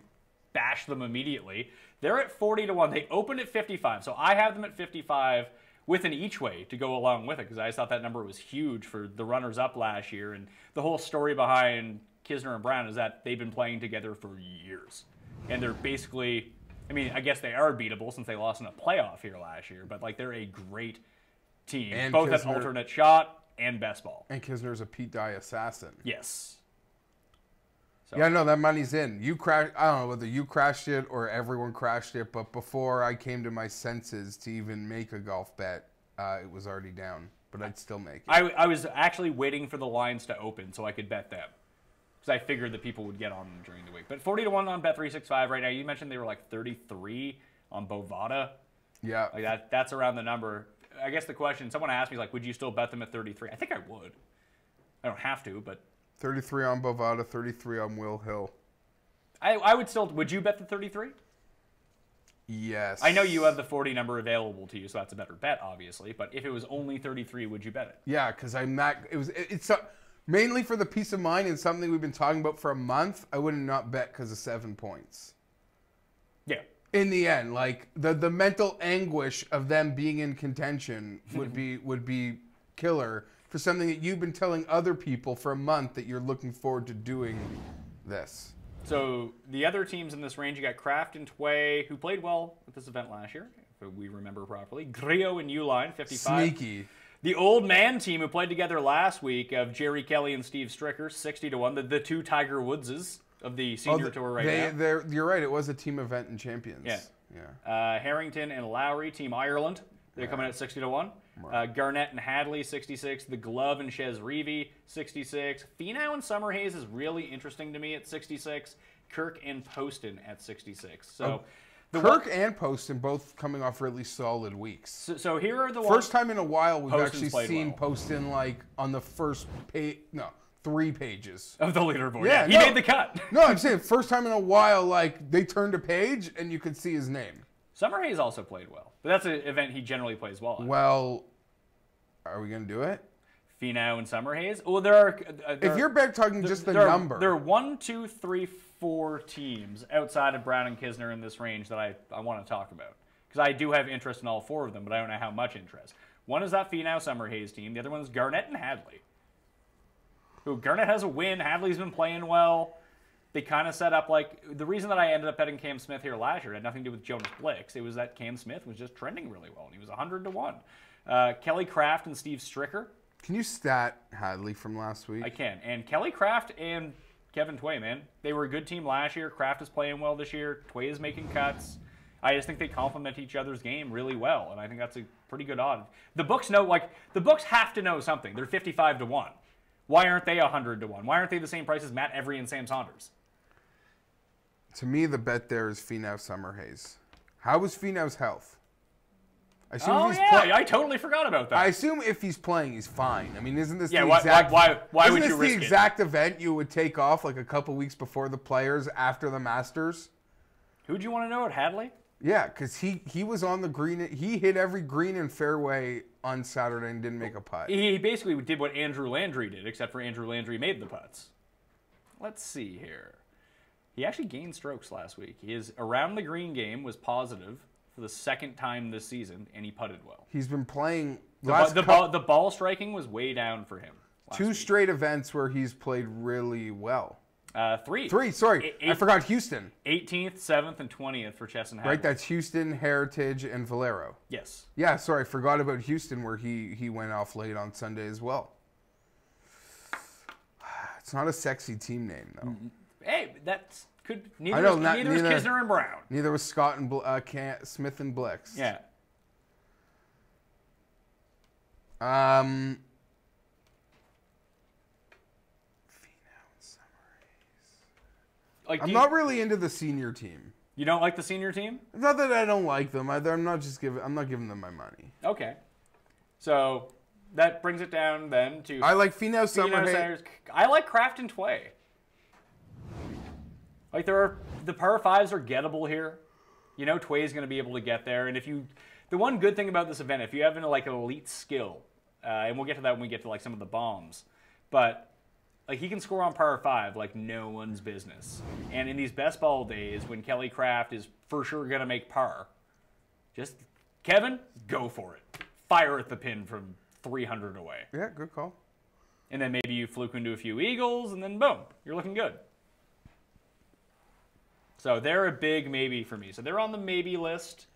bash them immediately. They're at 40-1. They opened at 55, so I have them at 55 with an each way to go along with it because I just thought that number was huge for the runners-up last year. And the whole story behind Kisner and Brown is that they've been playing together for years. And they're basically, I guess they are beatable since they lost in a playoff here last year, but they're a great team. And both at alternate shot and best ball. And Kisner's a Pete Dye assassin. Yes. So. Yeah, no, that money's in. You crashed. I don't know whether you crashed it or everyone crashed it, but before I came to my senses to even make a golf bet, it was already down. But I'd still make it. I was actually waiting for the lines to open so I could bet them. Because I figured that people would get on them during the week. But 40 to 1 on Bet365 right now. You mentioned they were like 33 on Bovada. Yeah. Like that's around the number. I guess the question, someone asked me, like, would you still bet them at 33? I think I would. I don't have to, but 33 on Bovada, 33 on Will Hill. I would still, would you bet the 33? Yes. I know you have the 40 number available to you, so that's a better bet, obviously. But if it was only 33, would you bet it? Yeah, because I'm not. It's mainly for the peace of mind and something we've been talking about for a month. I would not bet because of 7 points. Yeah. In the end, like the mental anguish of them being in contention would be killer for something that you've been telling other people for a month that you're looking forward to doing this. So the other teams in this range, you got Kraft and Tway, who played well at this event last year, if we remember properly. Griot and Uline, 55. Sneaky. The old man team who played together last week of Jerry Kelly and Steve Stricker, 60 to 1. The two Tiger Woodses of the senior tour now. You're right. It was a team event in Champions. Yeah. Harrington and Lowry, Team Ireland. They're coming at 60 to 1. Garnett and Hadley, 66. The Glove and Chez Reavy, 66. Finau and Summerhays is really interesting to me at 66. Kirk and Poston at 66. So Kirk and Poston both coming off really solid weeks. So here are the first time in a while we've Poston's actually seen well. Poston like on the first page. No. 3 pages of the leaderboard. Yeah, he made the cut. No, I'm saying first time in a while, like they turned a page and you could see his name. Summerhays also played well, but that's an event he generally plays well at. Well, are we gonna do it? Finau and Summerhays. Well, there are. If you're back talking just the number, there are 1, 2, 3, 4 teams outside of Brown and Kisner in this range that I want to talk about because I do have interest in all 4 of them, but I don't know how much interest. One is that Finau Summerhays team. The other one is Garnett and Hadley. Who Garnett has a win. Hadley's been playing well. They kind of set up like the reason that I ended up betting Cam Smith here last year had nothing to do with Jonas Blix. It was that Cam Smith was just trending really well, and he was 100 to 1. Kelly Kraft and Steve Stricker. Can you stat Hadley from last week? I can. And Kelly Kraft and Kevin Tway, man, they were a good team last year. Kraft is playing well this year. Tway is making cuts. I just think they complement each other's game really well, and I think that's a pretty good odd. The books know, like the books have to know something. They're 55 to 1. Why aren't they 100 to 1? Why aren't they the same price as Matt Every and Sam Saunders? To me, the bet there is Finau Summerhays. How was Finau's health? I assume I totally forgot about that. I assume if he's playing, he's fine. I mean, isn't this the exact? Why would you risk it? Isn't this the exact event you would take off like a couple weeks before the Players after the Masters? Who'd you want to know at Hadley? Yeah, because he was on the green. He hit every green and fairway on Saturday and didn't make a putt. He basically did what Andrew Landry did, except for Andrew Landry made the putts. Let's see here. He actually gained strokes last week. His around the green game was positive for the second time this season, and he putted well. He's been playing. The ball striking was way down for him. 2 straight events where he's played really well. 3. 3, sorry. I forgot Houston. 18th, 7th, and 20th for Chess and Hadley. Right, that's Houston, Heritage, and Valero. Yes. Yeah, sorry, I forgot about Houston where he went off late on Sunday as well. It's not a sexy team name, though. Hey, that's could neither is Kisner and Brown. Neither was Scott and Smith and Blix. Yeah. I'm not really into the senior team. You don't like the senior team? It's not that I don't like them. I'm not giving them my money. Okay. So that brings it down then to I like Finau Summerhays. I like Kraft and Tway. Like the par 5s are gettable here. You know Tway's going to be able to get there, and the one good thing about this event, if you have like an elite skill, and we'll get to that when we get to like some of the bombs, but like he can score on par 5 like no one's business. And in these best ball days, when Kelly Kraft is for sure going to make par, just Kevin, go for it. Fire at the pin from 300 away. Yeah, good call. And then maybe you fluke into a few eagles, and then boom, you're looking good. So they're a big maybe for me. So they're on the maybe list.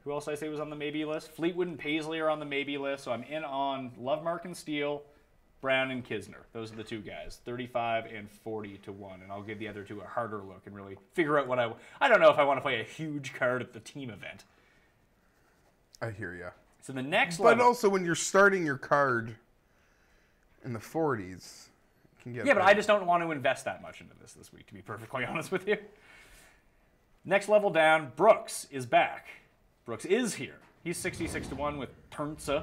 Who else I say was on the maybe list? Fleetwood and Paisley are on the maybe list. So I'm in on Lovemark and Steele, Brown and Kisner. Those are the two guys, 35 and 40 to 1. And I'll give the other two a harder look and really figure out what I don't know if I want to play a huge card at the team event. I hear you. So the next But also when you're starting your card in the 40s, it can get yeah, but better. I just don't want to invest that much into this week, to be perfectly honest with you. Next level down, Brooks is back. Brooks is here. He's 66 to 1 with Turnsa,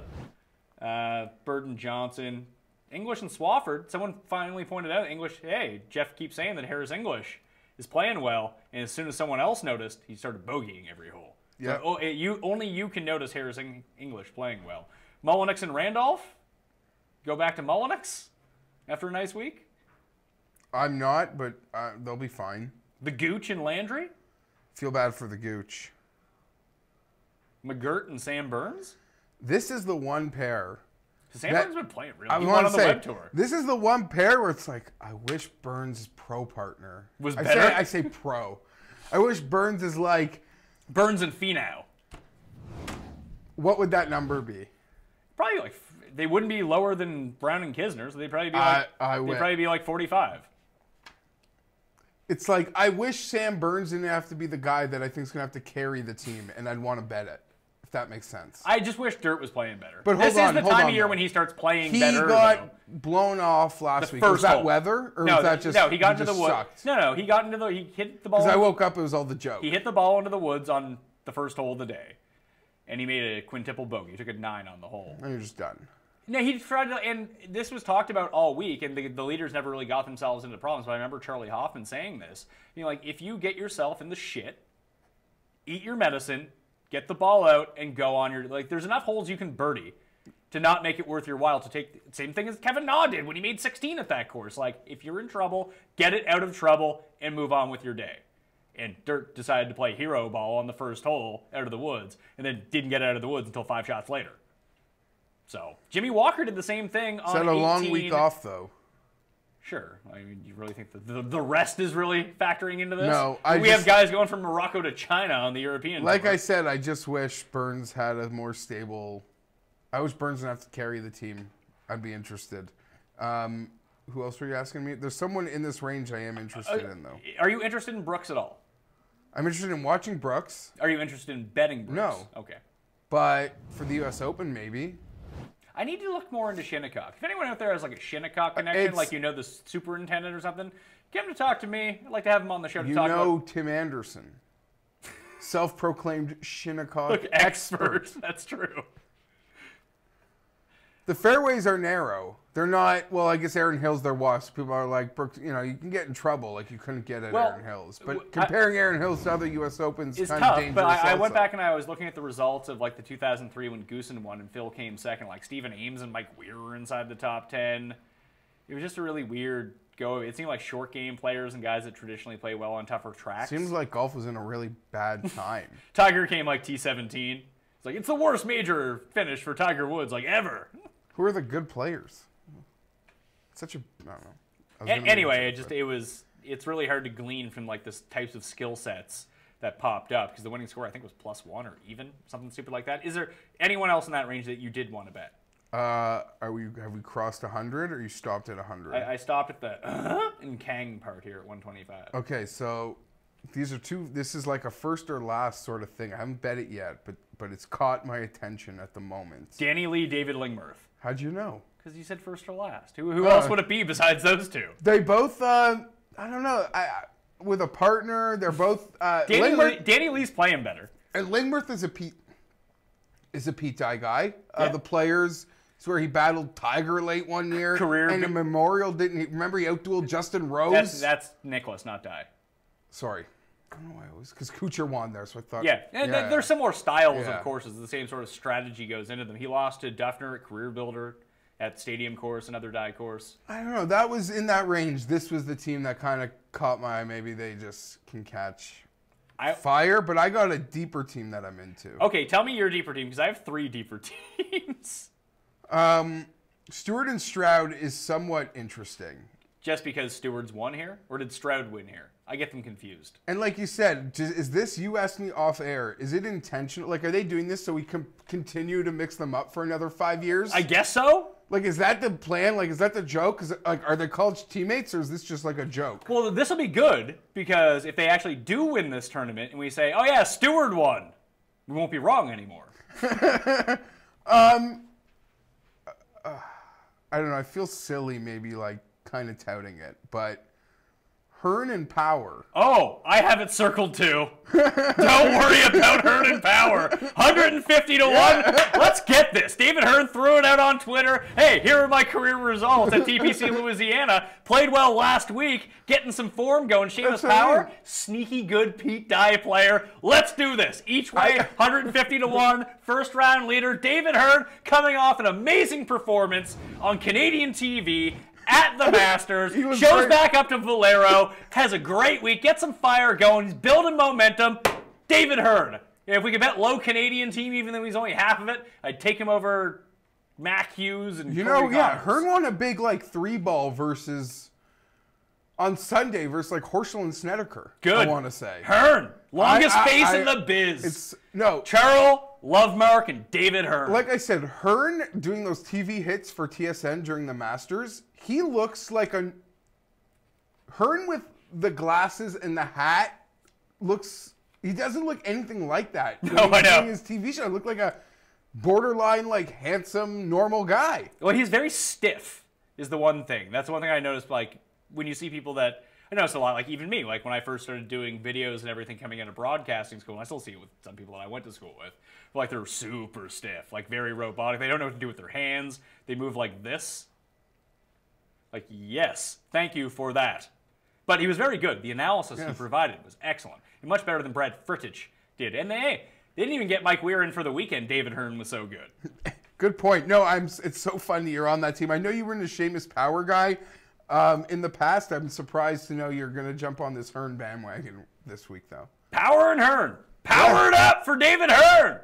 Burden Johnson, English and Swafford. Someone finally pointed out English. Hey, Jeff keeps saying that Harris English is playing well, and as soon as someone else noticed, he started bogeying every hole. Yeah. So, only you can notice Harris English playing well. Mullenix and Randolph. Go back to Mullenix after a nice week. I'm not, but they'll be fine. The Gooch and Landry. Feel bad for the Gooch. McGirt and Sam Burns. This is the one pair. Sam Burns has been playing really. I He want won to on the say, web tour. this is the one pair where it's like, I wish Burns' pro partner Was better? I say pro. I wish Burns is like, Burns and Finau. what would that number be? Probably like they wouldn't be lower than Brown and Kisner, so they'd probably be like went- probably be like 45. It's like, I wish Sam Burns didn't have to be the guy that I think is going to have to carry the team, and I'd want to bet it, if that makes sense. I just wish Dirt was playing better. But this hold on, is the hold time on, of year though. when he starts playing He better. got though. blown off last The week. Was first that hole. weather? Or No, was that just he got into the just woods. sucked? No, he got into he hit the ball. Because I woke up, it was all the joke. He hit the ball into the woods on the first hole of the day, and he made a quintuple bogey. He took a 9 on the hole. And you're just done. No, he tried to, and this was talked about all week, and the leaders never really got themselves into problems. But I remember Charlie Hoffman saying this. You know, like, if you get yourself in the shit, eat your medicine, get the ball out, and go on your, like, there's enough holes you can birdie to not make it worth your while to take, same thing as Kevin Na did when he made 16 at that course. Like, if you're in trouble, get it out of trouble and move on with your day. And Dirt decided to play hero ball on the first hole out of the woods, and then didn't get out of the woods until 5 shots later. So, Jimmy Walker did the same thing on 18. Is that a long week off, though? Sure. I mean, you really think that the rest is really factoring into this? No, we have guys going from Morocco to China on the European Like tour. I said, I just wish Burns had a more stable... I wish Burns didn't have to carry the team. I'd be interested. Who else were you asking me? There's someone in this range I am interested in, though. Are you interested in Brooks at all? I'm interested in watching Brooks, Are you interested in betting Brooks? No. Okay. but for the U.S. Open, maybe. I need to look more into Shinnecock. If anyone out there has like a Shinnecock connection, It's- like you know the superintendent or something, get him to talk to me. I'd like to have him on the show to You talk know about... Tim Anderson, self-proclaimed Shinnecock Look, expert. That's true. The fairways are narrow. They're not, well, I guess Aaron Hill's their wasp. People are like, Brooks, you know, you can get in trouble like you couldn't get at Well, Aaron Hill's. But comparing Aaron Hills to other U.S. Opens is It's kind of tough, dangerous. but I went also. back and I was looking at the results of like the 2003 when Goosen won and Phil came second. Like Stephen Ames and Mike Weir were inside the top 10. It was just a really weird go. It seemed like short game players and guys that traditionally play well on tougher tracks. Seems like golf was in a really bad time. Tiger came like T17. It's like, it's the worst major finish for Tiger Woods like ever. Who are the good players? Such a, I don't know. I was gonna Anyway, mention it's really hard to glean from like this types of skill sets that popped up because the winning score I think was +1 or even something stupid like that. Is there anyone else in that range that you did want to bet? have we crossed 100 or you stopped at 100? I stopped at the and Kang part here at 125. Okay, so these are two. This is like a first or last sort of thing. I haven't bet it yet, but it's caught my attention at the moment. Danny Lee, David Lingmerth. How'd you know? Because you said first or last. Who else would it be besides those two? They both. I don't know. With a partner, they're both. Danny Lee's playing better. And Lingmerth is a Pete Dye guy. Yeah. The players. It's where he battled Tiger late one year. Career and big- in Memorial, didn't he? Remember he outdueled Justin Rose? That's Nicholas, not Dye. Sorry. I don't know why it was. Because Kuchar won there, so I thought. Yeah, and there's similar styles Yeah. of courses. The same sort of strategy goes into them. He lost to Duffner at Career Builder, at Stadium Course, another Dye course. I don't know. That was in that range. This was the team that kind of caught my eye. Maybe they just can catch fire, but I got a deeper team that I'm into. Okay, tell me your deeper team, because I have 3 deeper teams. Stewart and Stroud is somewhat interesting. Just because Stewart's won here? Or did Stroud win here? I get them confused. And like you said, is this, you asked me off air, is it intentional? Like, are they doing this so we can continue to mix them up for another 5 years? I guess so. Like, is that the plan? Like, is that the joke? Are they college teammates, or is this just like a joke? Well, this will be good, because if they actually do win this tournament and we say, oh yeah, Stewart won, we won't be wrong anymore. I don't know. I feel silly maybe like kind of touting it, but Hearn and Power. Oh, I have it circled too. Don't worry about Hearn and Power. 150 to 1. Let's get this. David Hearn threw it out on Twitter. Hey, here are my career results at TPC Louisiana. Played well last week. Getting some form going. Seamus Power, sneaky good Pete Dye player. Let's do this. Each way, 150 to 1. First round leader, David Hearn, coming off an amazing performance on Canadian TV. At the Masters, shows back up to Valero, has a great week, gets some fire going, he's building momentum. David Hearn. If we could bet low Canadian team, even though he's only half of it, I'd take him over Mac Hughes and Corey Connors. Hearn won a big like 3-ball versus on Sunday versus like Horschel and Snedeker. Good. I want to say Hearn, longest face in the biz. Charles, Lovemark, and David Hearn. Like I said, Hearn doing those TV hits for TSN during the Masters. He looks like a Hearn with the glasses and the hat. He doesn't look anything like that. No, I know. Doing his TV show, look like a borderline, like handsome, normal guy. Well, he's very stiff. Is the one thing. That's the one thing I noticed. Like when you see people that I noticed a lot. Like even me. Like when I first started doing videos and everything coming into broadcasting school, and I still see it with some people that I went to school with. But like they're super stiff, like very robotic. They don't know what to do with their hands. They move like this. Like, yes, thank you for that. But he was very good. The analysis he provided was excellent. And much better than Brad Frittich did. And they didn't even get Mike Weir in for the weekend. David Hearn was so good. Good point. No, it's so funny you're on that team. I know you were in the Seamus Power guy in the past. I'm surprised to know you're going to jump on this Hearn bandwagon this week, though. Power and Hearn. Powered up for David Hearn.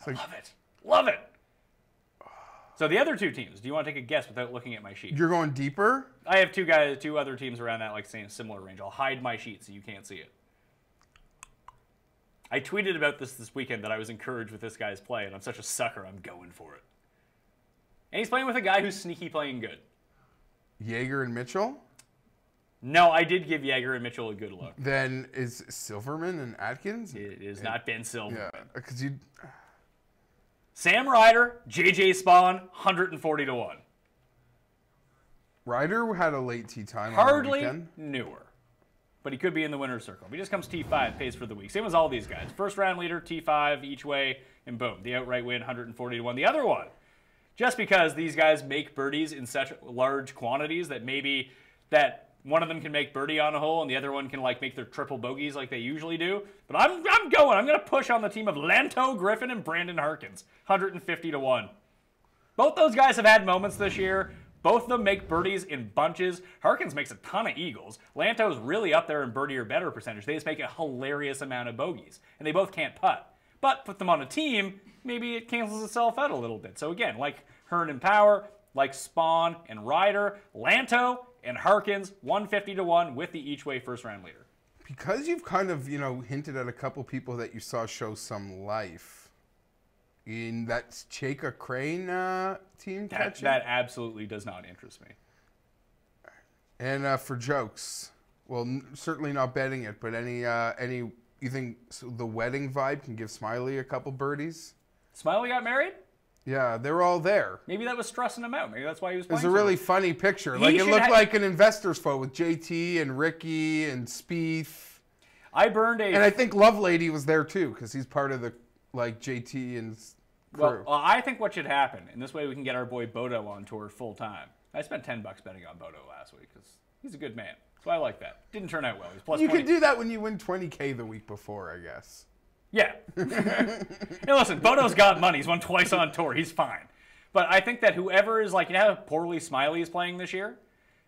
Love it. Love it. So the other two teams, do you want to take a guess without looking at my sheet? You're going deeper? I have two other teams around that like same similar range. I'll hide my sheet so you can't see it. I tweeted about this weekend that I was encouraged with this guy's play, and I'm such a sucker, I'm going for it. And he's playing with a guy who's sneaky playing good. Yeager and Mitchell? No, I did give Yeager and Mitchell a good look. Then is Silverman and Atkins? It is not Ben Silverman. Yeah, because you... Sam Ryder, JJ Spawn, 140 to 1. Ryder had a late tee time. Hardly on the weekend. newer. But he could be in the winner's circle. If he just comes T5, pays for the week. Same as all these guys. First round leader, T5 each way, and boom. The outright win, 140 to 1. The other one, just because these guys make birdies in such large quantities that maybe that one of them can make birdie on a hole and the other one can like make their triple bogeys like they usually do. But I'm going. I'm going to push on the team of Lanto Griffin and Brandon Harkins, 150 to 1. Both those guys have had moments this year. Both of them make birdies in bunches. Harkins makes a ton of eagles. Lanto's really up there in birdie or better percentage. They just make a hilarious amount of bogeys. And they both can't putt. But put them on a team, maybe it cancels itself out a little bit. So again, like Hearn and Power, like Spawn and Ryder, Lanto and Harkins, 150 to 1 with the each-way first-round leader. Because you've kind of, hinted at a couple people that you saw show some life in that Chaka Crane team catching. That absolutely does not interest me. And for jokes, well, certainly not betting it, but any you think the wedding vibe can give Smiley a couple birdies? Smiley got married? Yeah, they were all there. Maybe that was stressing him out. Maybe that's why he was playing. It was a really funny picture. Like, it looked like an investor's photo with JT and Ricky and Spieth. And I think Lovelady was there too, because he's part of the JT and crew. Well, I think what should happen, and this way we can get our boy Bodo on tour full time. I spent $10 betting on Bodo last week because he's a good man. So I like that. Didn't turn out well. He's plus 20. You can do that when you win $20K the week before, I guess. Yeah. Hey, listen, Bodo's got money. He's won twice on tour. He's fine. But I think that whoever is how poorly Smiley is playing this year,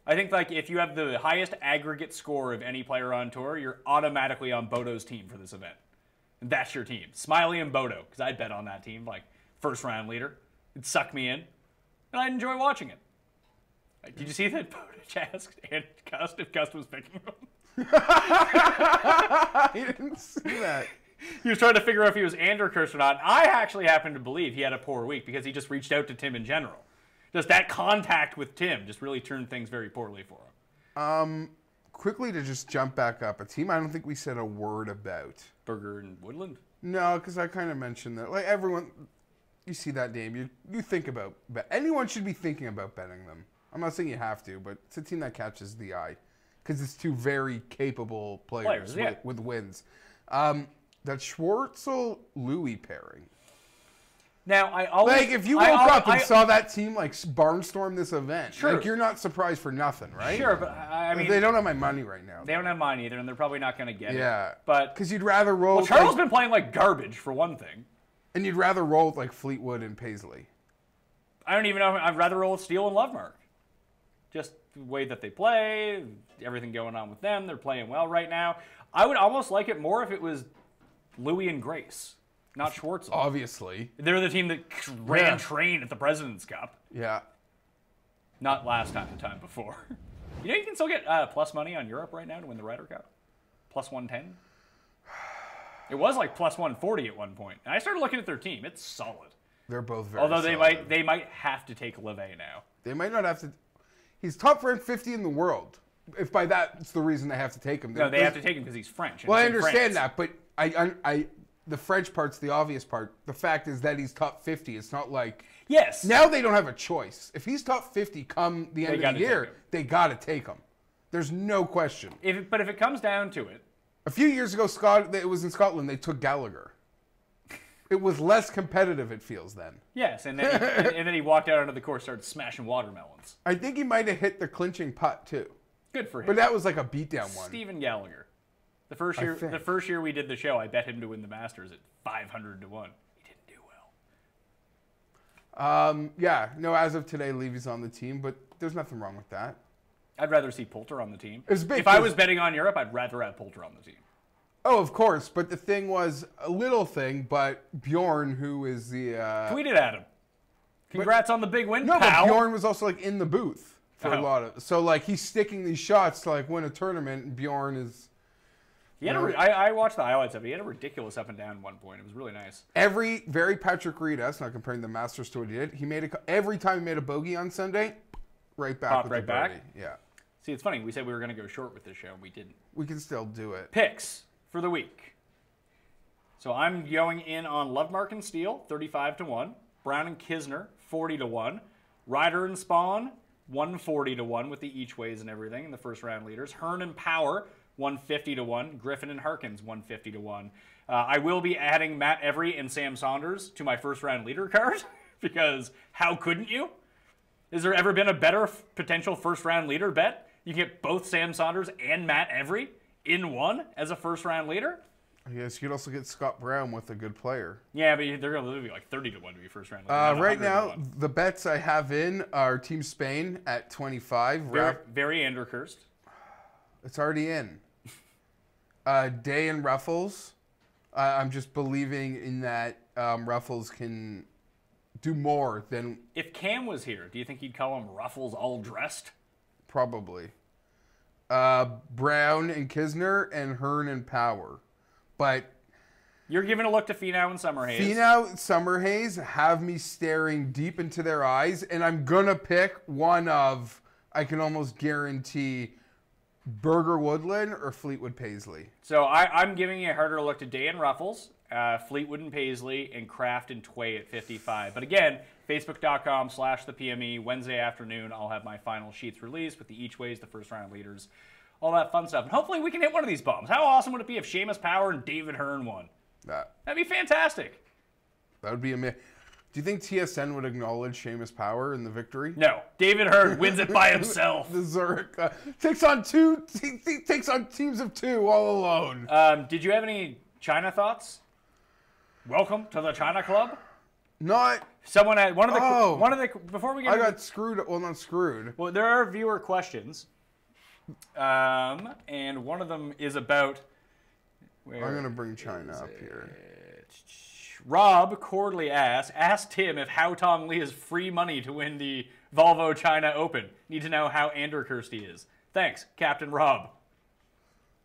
I think if you have the highest aggregate score of any player on tour, you're automatically on Bodo's team for this event. And that's your team. Smiley and Bodo, because I'd bet on that team, first round leader. It'd suck me in. And I'd enjoy watching it. Did you see that Bodo asked Gust if Gust was picking him? I didn't see that. He was trying to figure out if he was Anderkirst or not. I actually happen to believe he had a poor week because he just reached out to Tim in general. Just that contact with Tim just really turned things very poorly for him. Quickly to just jump back up, a team I don't think we said a word about. Berger and Woodland? No, because I kind of mentioned that. Like, everyone, you see that name, you think about, anyone should be thinking about betting them. I'm not saying you have to, but it's a team that catches the eye. Because it's two very capable players with wins. That Schwartzel-Louis pairing. Now, I always... Like, if you woke up and saw that team, like, barnstorm this event, sure. like, you're not surprised for nothing, right? Sure, but I mean... They don't have my money right now. They don't have mine either, and they're probably not going to get it. Yeah. But... Because you'd rather roll... Well, Charles been playing like garbage, for one thing. And you'd rather roll with, like, Fleetwood and Paisley. I don't even know... I'd rather roll with Steele and Lovemark. Just the way that they play, everything going on with them. They're playing well right now. I would almost like it more if it was Louis and Grace. Not Schwartzel. Obviously. They're the team that ran train at the President's Cup. Yeah. Not last time, the time before. You know you can still get plus money on Europe right now to win the Ryder Cup? Plus 110? It was like plus 140 at one point. And I started looking at their team. It's solid. They're both very Although solid. they might have to take LeVay now. They might not have to... He's top ranked 50 in the world. If by that, it's the reason they have to take him. No, they have to take him because he's French. Well, I understand that, but the French part's the obvious part. The fact is that he's top 50. It's not like... Yes. Now they don't have a choice. If he's top 50 come the end of the year, they got to take him. There's no question. But if it comes down to it... A few years ago, it was in Scotland, they took Gallagher. It was less competitive, it feels then. Yes, and then he walked out onto the course, started smashing watermelons. I think he might have hit the clinching putt, too. Good for him. But that was like a beatdown one. Stephen Gallagher. The first year we did the show, I bet him to win the Masters at 500 to 1. He didn't do well. Yeah, no, as of today, Levy's on the team, but there's nothing wrong with that. I'd rather see Poulter on the team. If I was betting on Europe, I'd rather have Poulter on the team. Oh, of course, but the thing was a little thing, but Bjorn, who is the... Tweeted at him. Congrats on the big win, No, pal. but Bjorn was also like in the booth for a lot of... So like he's sticking these shots to like win a tournament, and Bjorn is... I watched the highlights of it. He had a ridiculous up and down at one point. It was really nice. Very Patrick Reed, that's not comparing the Masters to what he did. Every time he made a bogey on Sunday, right back with the birdie. Yeah. See, it's funny. We said we were going to go short with this show, and we didn't. We can still do it. Picks for the week. So I'm going in on Lovemark and Steele, 35 to 1. Brown and Kisner, 40 to 1. Ryder and Spawn, 140 to 1 with the each ways and everything in the first round leaders. Hearn and Power, 150 to 1. Griffin and Harkins, 150 to 1. I will be adding Matt Every and Sam Saunders to my first round leader card because how couldn't you? Has there ever been a better potential first round leader bet? You get both Sam Saunders and Matt Every in one as a first round leader? I guess you could also get Scott Brown with a good player. Yeah, but they're going to be like 30 to 1 to be first round leader. Right now, the bets I have in are Team Spain at 25. Very Anderkurst. It's already in. Day and Ruffles. I'm just believing in that Ruffles can do more than... If Cam was here, do you think he'd call him Ruffles all dressed? Probably. Brown and Kisner and Hearn and Power. But... You're giving a look to Finau and Summerhays. Finau and Summerhays have me staring deep into their eyes, and I'm going to pick one of, I can almost guarantee, Berger Woodland or Fleetwood Paisley. So I'm giving you a harder look to Day and Ruffles, Fleetwood and Paisley, and Kraft and Tway at 55. But again, Facebook.com/thepme. Wednesday afternoon, I'll have my final sheets released with the each ways, the first round leaders, all that fun stuff. And hopefully we can hit one of these bombs. How awesome would it be if Seamus Power and David Hearn won? That'd be fantastic. That would be amazing. Do you think TSN would acknowledge Seamus Power in the victory? No. David Hearn wins it by himself. The Zurich takes on teams of two all alone. Did you have any China thoughts? Welcome to the China Club. Not someone had one of the before we get. I got screwed. Well, not screwed. Well, there are viewer questions, and one of them is about. I'm gonna bring China up here. Rob Cordley asked Tim if Hao Tong Lee is free money to win the Volvo China Open. Need to know how Anderkurst he is. Thanks, Captain Rob.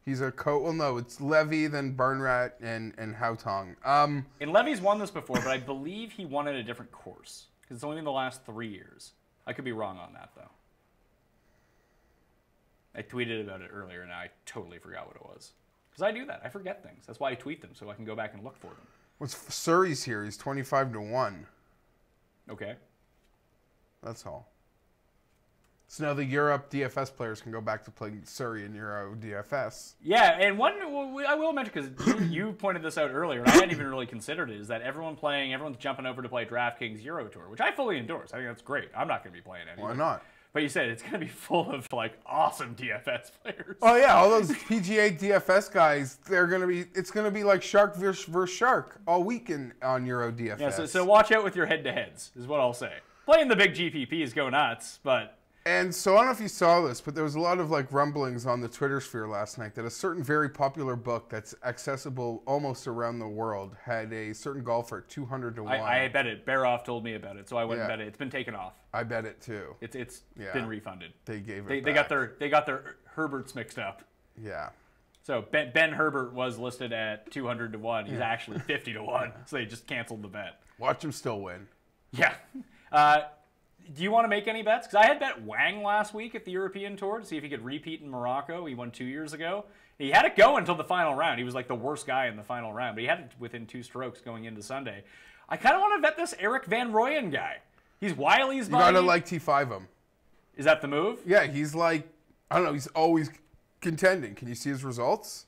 He's a well, no, it's Levy, then Barnrat, and Hao Tong. And Levy's won this before, but I believe he won at a different course because it's only in the last 3 years. I could be wrong on that, though. I tweeted about it earlier, and I totally forgot what it was. Because I do that. I forget things. That's why I tweet them, so I can go back and look for them. What's Surrey's here? He's 25-1. Okay. That's all. So now the Europe DFS players can go back to playing Surrey in Euro DFS. Yeah, and one I will mention, because you pointed this out earlier, and I hadn't even really considered it, is that everyone's jumping over to play DraftKings Euro Tour, which I fully endorse. I think that's great. I'm not going to be playing anymore. Why not? But you said it's going to be full of, like, awesome DFS players. Oh, yeah, all those PGA DFS guys, it's going to be like shark versus shark all weekend on Euro DFS. Yeah, so watch out with your head-to-heads, is what I'll say. Playing the big GPPs go nuts, but... And so I don't know if you saw this, but there was a lot of like rumblings on the Twitter sphere last night that a certain very popular book that's accessible almost around the world had a certain golfer at 200-1. I bet it. Baroff told me about it, so I went and bet it. It's been taken off. I bet it too. It's been refunded. They gave it. They got their Herberts mixed up. Yeah. So Ben Herbert was listed at 200-1. He's actually 50-1. So they just canceled the bet. Watch him still win. Yeah. Do you want to make any bets? Because I had bet Wang last week at the European Tour to see if he could repeat in Morocco. He won 2 years ago. He had it go until the final round. He was like the worst guy in the final round, but he had it within 2 strokes going into Sunday. I kind of want to bet this Eric Van Rooyen guy. He's Wiley's buddy. You got to like T5 him. Is that the move? Yeah, he's like, I don't know, he's always contending. Can you see his results?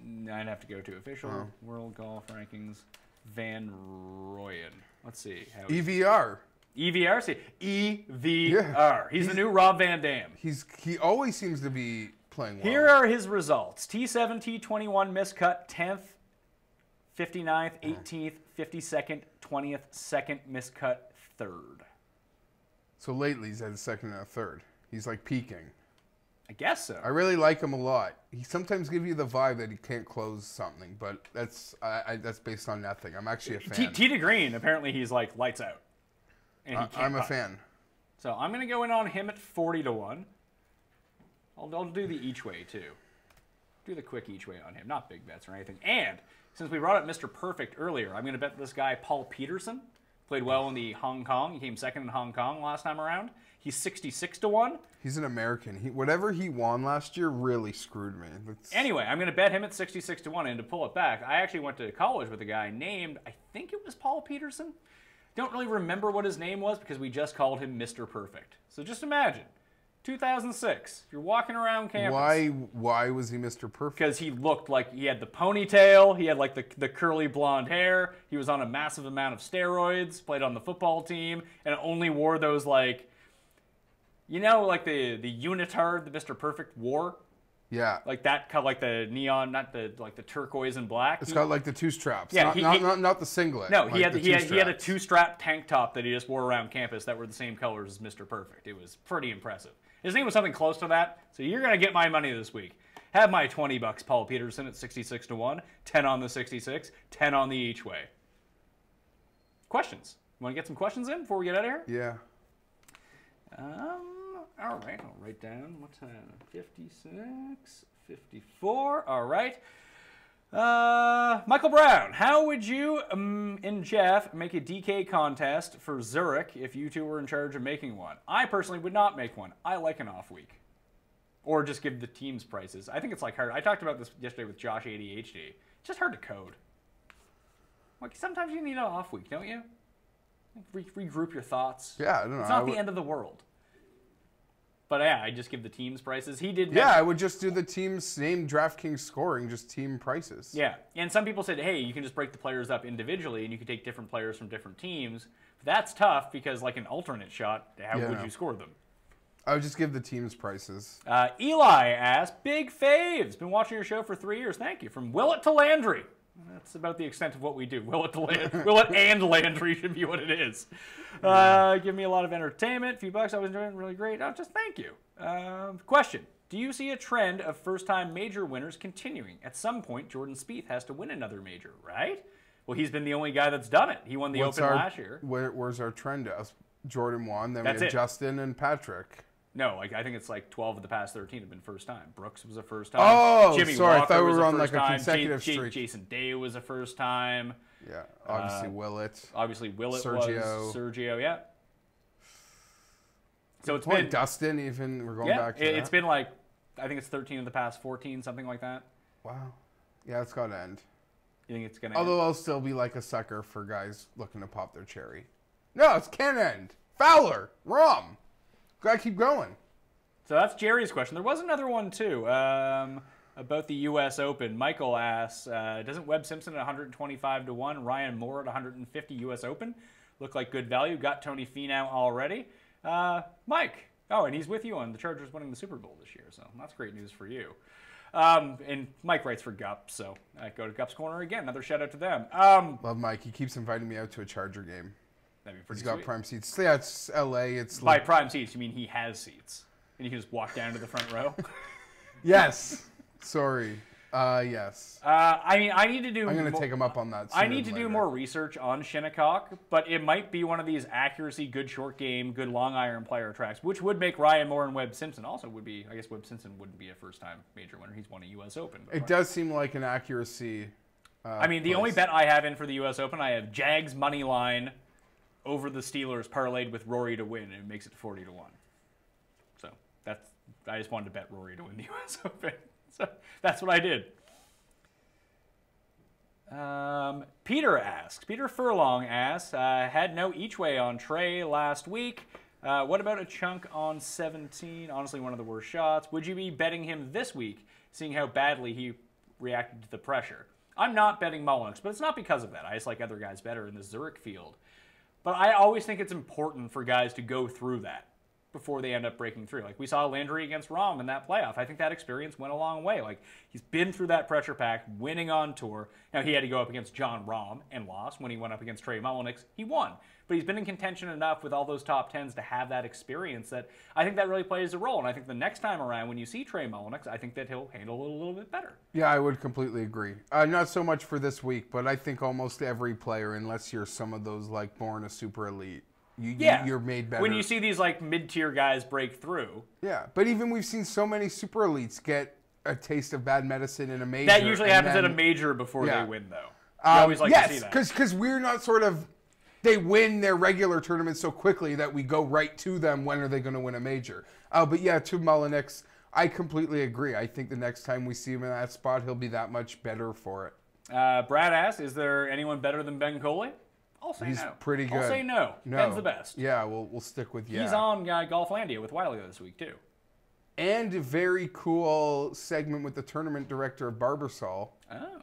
I'd have to go to official World Golf Rankings. Van Rooyen. Let's see. EVR. EVR? See, EVR. Yeah. He's the new Rob Van Dam. He always seems to be playing well. Here are his results. T7, T21 miscut, 10th, 59th, 18th, 52nd, 20th, 2nd miscut, 3rd. So lately he's had a 2nd and a 3rd. He's like peaking. I guess so. I really like him a lot. He sometimes gives you the vibe that he can't close something, but that's based on nothing. I'm actually a fan. T to green, apparently he's like lights out. And he can't I'm a putt. fan. So I'm going to go in on him at 40-1. I'll do the each way too. Do the quick each way on him. Not big bets or anything. And since we brought up Mr. Perfect earlier, I'm going to bet this guy Paul Peterson. Played well in the Hong Kong. He came 2nd in Hong Kong last time around. He's 66-1. He's an American. Whatever he won last year really screwed me. Anyway, I'm going to bet him at 66-1. And to pull it back, I actually went to college with a guy named, I think it was Paul Peterson. Don't really remember what his name was because we just called him Mr. Perfect. So just imagine, 2006, you're walking around campus. Why was he Mr. Perfect? Because he looked like he had the ponytail, he had like the curly blonde hair, he was on a massive amount of steroids, played on the football team, and only wore those like, you know, like the unitard that Mr. Perfect wore? Yeah. Like that, like the neon, not the like the turquoise and black. It's got like the 2 straps. Yeah, not the singlet. No, like he had a 2-strap tank top that he just wore around campus that were the same colors as Mr. Perfect. It was pretty impressive. His name was something close to that, so you're gonna get my money this week. Have my $20, Paul Peterson at 66-1, 10 on the 66, 10 on the each way. Questions? You want to get some questions in before we get out of here? Yeah. All right, I'll write down what time. 56, 54. All right. Michael Brown, how would you and Jeff make a DK contest for Zurich if you two were in charge of making one? I personally would not make one. I like an off week. Or just give the teams prices. I think it's like hard. I talked about this yesterday with Josh ADHD. It's just hard to code. Like sometimes you need an off week, don't you? Regroup your thoughts. Yeah, I don't know. It's not the end of the world. But yeah, I just give the teams prices. He did. Yeah, I would just do the team's same DraftKings scoring, just team prices. Yeah, and some people said, hey, you can just break the players up individually, and you can take different players from different teams. But that's tough because, like an alternate shot, how would you score them? I would just give the team's prices. Eli asked, big faves. Been watching your show for 3 years. Thank you. From Willett to Landry. That's about the extent of what we do. Willett and Landry should be what it is. Give me a lot of entertainment. A few bucks. I was enjoying it. Really great. Oh, just thank you. Question. Do you see a trend of first-time major winners continuing? At some point, Jordan Spieth has to win another major, right? Well, he's been the only guy that's done it. He won the Open last year. Where's our trend? Jordan won. Then we had it. Justin and Patrick. No, I think it's like 12 of the past 13 have been first time. Brooks was a first time. Oh, Jimmy sorry. Walker I thought we was were a on like first a time. consecutive streak. Jason Day was a first time. Yeah, obviously Willett. Obviously Willett Sergio. was. Sergio, yeah. So it's Boy, been Dustin, even we're going back to it's been like I think it's 13 of the past 14, something like that. wow. Yeah, it's got to end. You think it's gonna? Although I'll still be like a sucker for guys looking to pop their cherry. No, it can't end. Fowler, Rom. Gotta keep going. So that's Jerry's question. There was another one too about the U.S. Open. Michael asks, doesn't Webb Simpson at 125 to 1, Ryan Moore at 150 U.S. Open look like good value? Got Tony Finau already. Mike. Oh, and he's with you on the Chargers winning the Super Bowl this year, so that's great news for you. And Mike writes for Gup, so go to Gup's Corner again. Another shout out to them. Love Mike. He keeps inviting me out to a Charger game. That'd be pretty He's got sweet. prime seats. Yeah, it's L.A. It's By like, prime seats, you mean he has seats, and you can just walk down to the front row. yes. Sorry. Yes. I mean, I need to do. I'm gonna take him up on that. I sooner need to than do later. more research on Shinnecock, but it might be one of these accuracy, good short game, good long iron player tracks, which would make Ryan Moore and Webb Simpson also would be. I guess Webb Simpson wouldn't be a first-time major winner. He's won a U.S. Open. But It does seem like an accuracy. I mean, the only bet I have in for the U.S. Open, I have Jags money line over the Steelers parlayed with Rory to win, and it makes it 40 to 1. So I just wanted to bet Rory to win the U.S. Open. So that's what I did. Peter Furlong asks, had no each way on Trey last week. What about a chunk on 17? Honestly, one of the worst shots. Would you be betting him this week, seeing how badly he reacted to the pressure? I'm not betting Mullins, but it's not because of that. I just like other guys better in the Zurich field. But I always think it's important for guys to go through that before they end up breaking through. Like we saw Landry against Rahm in that playoff. I think that experience went a long way. Like he's been through that pressure pack, winning on tour. Now he had to go up against John Rahm and lost. When he went up against Trey Mullins, he won. But he's been in contention enough with all those top tens to have that experience that I think that really plays a role. And I think the next time around when you see Trey Mullins, I think that he'll handle it a little bit better. Yeah, I would completely agree. Not so much for this week, but I think almost every player, unless you're some of those like born a super elite, you're made better. When you see these like mid-tier guys break through. Yeah, but even we've seen so many super elites get a taste of bad medicine in a major. That usually happens at a major before they win, though. I always like to see that. Because we're not sort of, they win their regular tournament so quickly that we go right to them. When are they going to win a major? But yeah, to Mullins, I completely agree. I think the next time we see him in that spot, he'll be that much better for it. Brad asks, is there anyone better than Ben Coley? I'll say He's no. pretty good. I'll say no. Ben's the best. Yeah, we'll stick with yeah. He's on Golflandia with Wiley this week, too. And a very cool segment with the tournament director of Barbasol. Oh.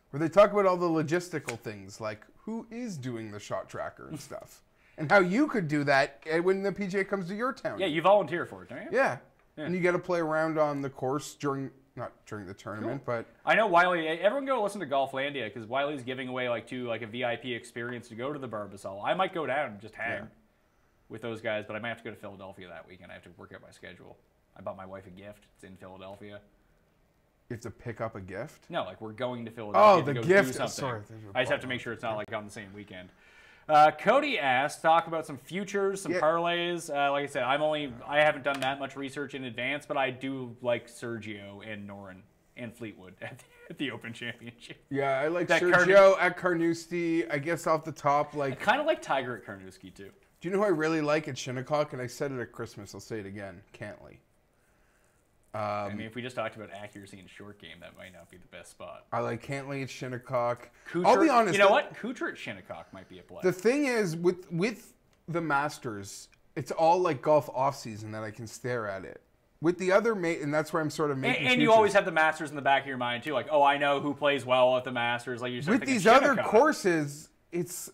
Where they talk about all the logistical things, like who is doing the shot tracker and stuff. And how you could do that when the PGA comes to your town. Yeah, you volunteer for it, don't you? Yeah. And you get to play around on the course not during the tournament, but... I know Wiley, everyone go listen to Golflandia because Wiley's giving away a VIP experience to go to the Barbasol. I might go down and just hang with those guys, but I might have to go to Philadelphia that weekend. I have to work out my schedule. I bought my wife a gift. It's in Philadelphia. You have to pick up a gift? No, we're going to Philadelphia to the go gift. do something. Sorry, I just have to make sure it's not on the same weekend. Cody asked, talk about some futures, some parlays. Like I said, I haven't done that much research in advance, but I do like Sergio and Noren and Fleetwood at the Open Championship. Yeah, I like That Sergio at Carnoustie. I guess off the top, I kind of like Tiger at Carnoustie, too. Do you know who I really like at Shinnecock? And I said it at Christmas. I'll say it again. Cantley. I mean, if we just talked about accuracy in short game, that might not be the best spot. I like Cantley at Shinnecock. Kuchar, I'll be honest. You know what? Kuchar at Shinnecock might be a play. The thing is, with the Masters, it's all like golf off-season that I can stare at it. With the other and that's where I'm sort of making and you always have the Masters in the back of your mind, too. Like, oh, I know who plays well at the Masters. Like, you're with these other courses, it's...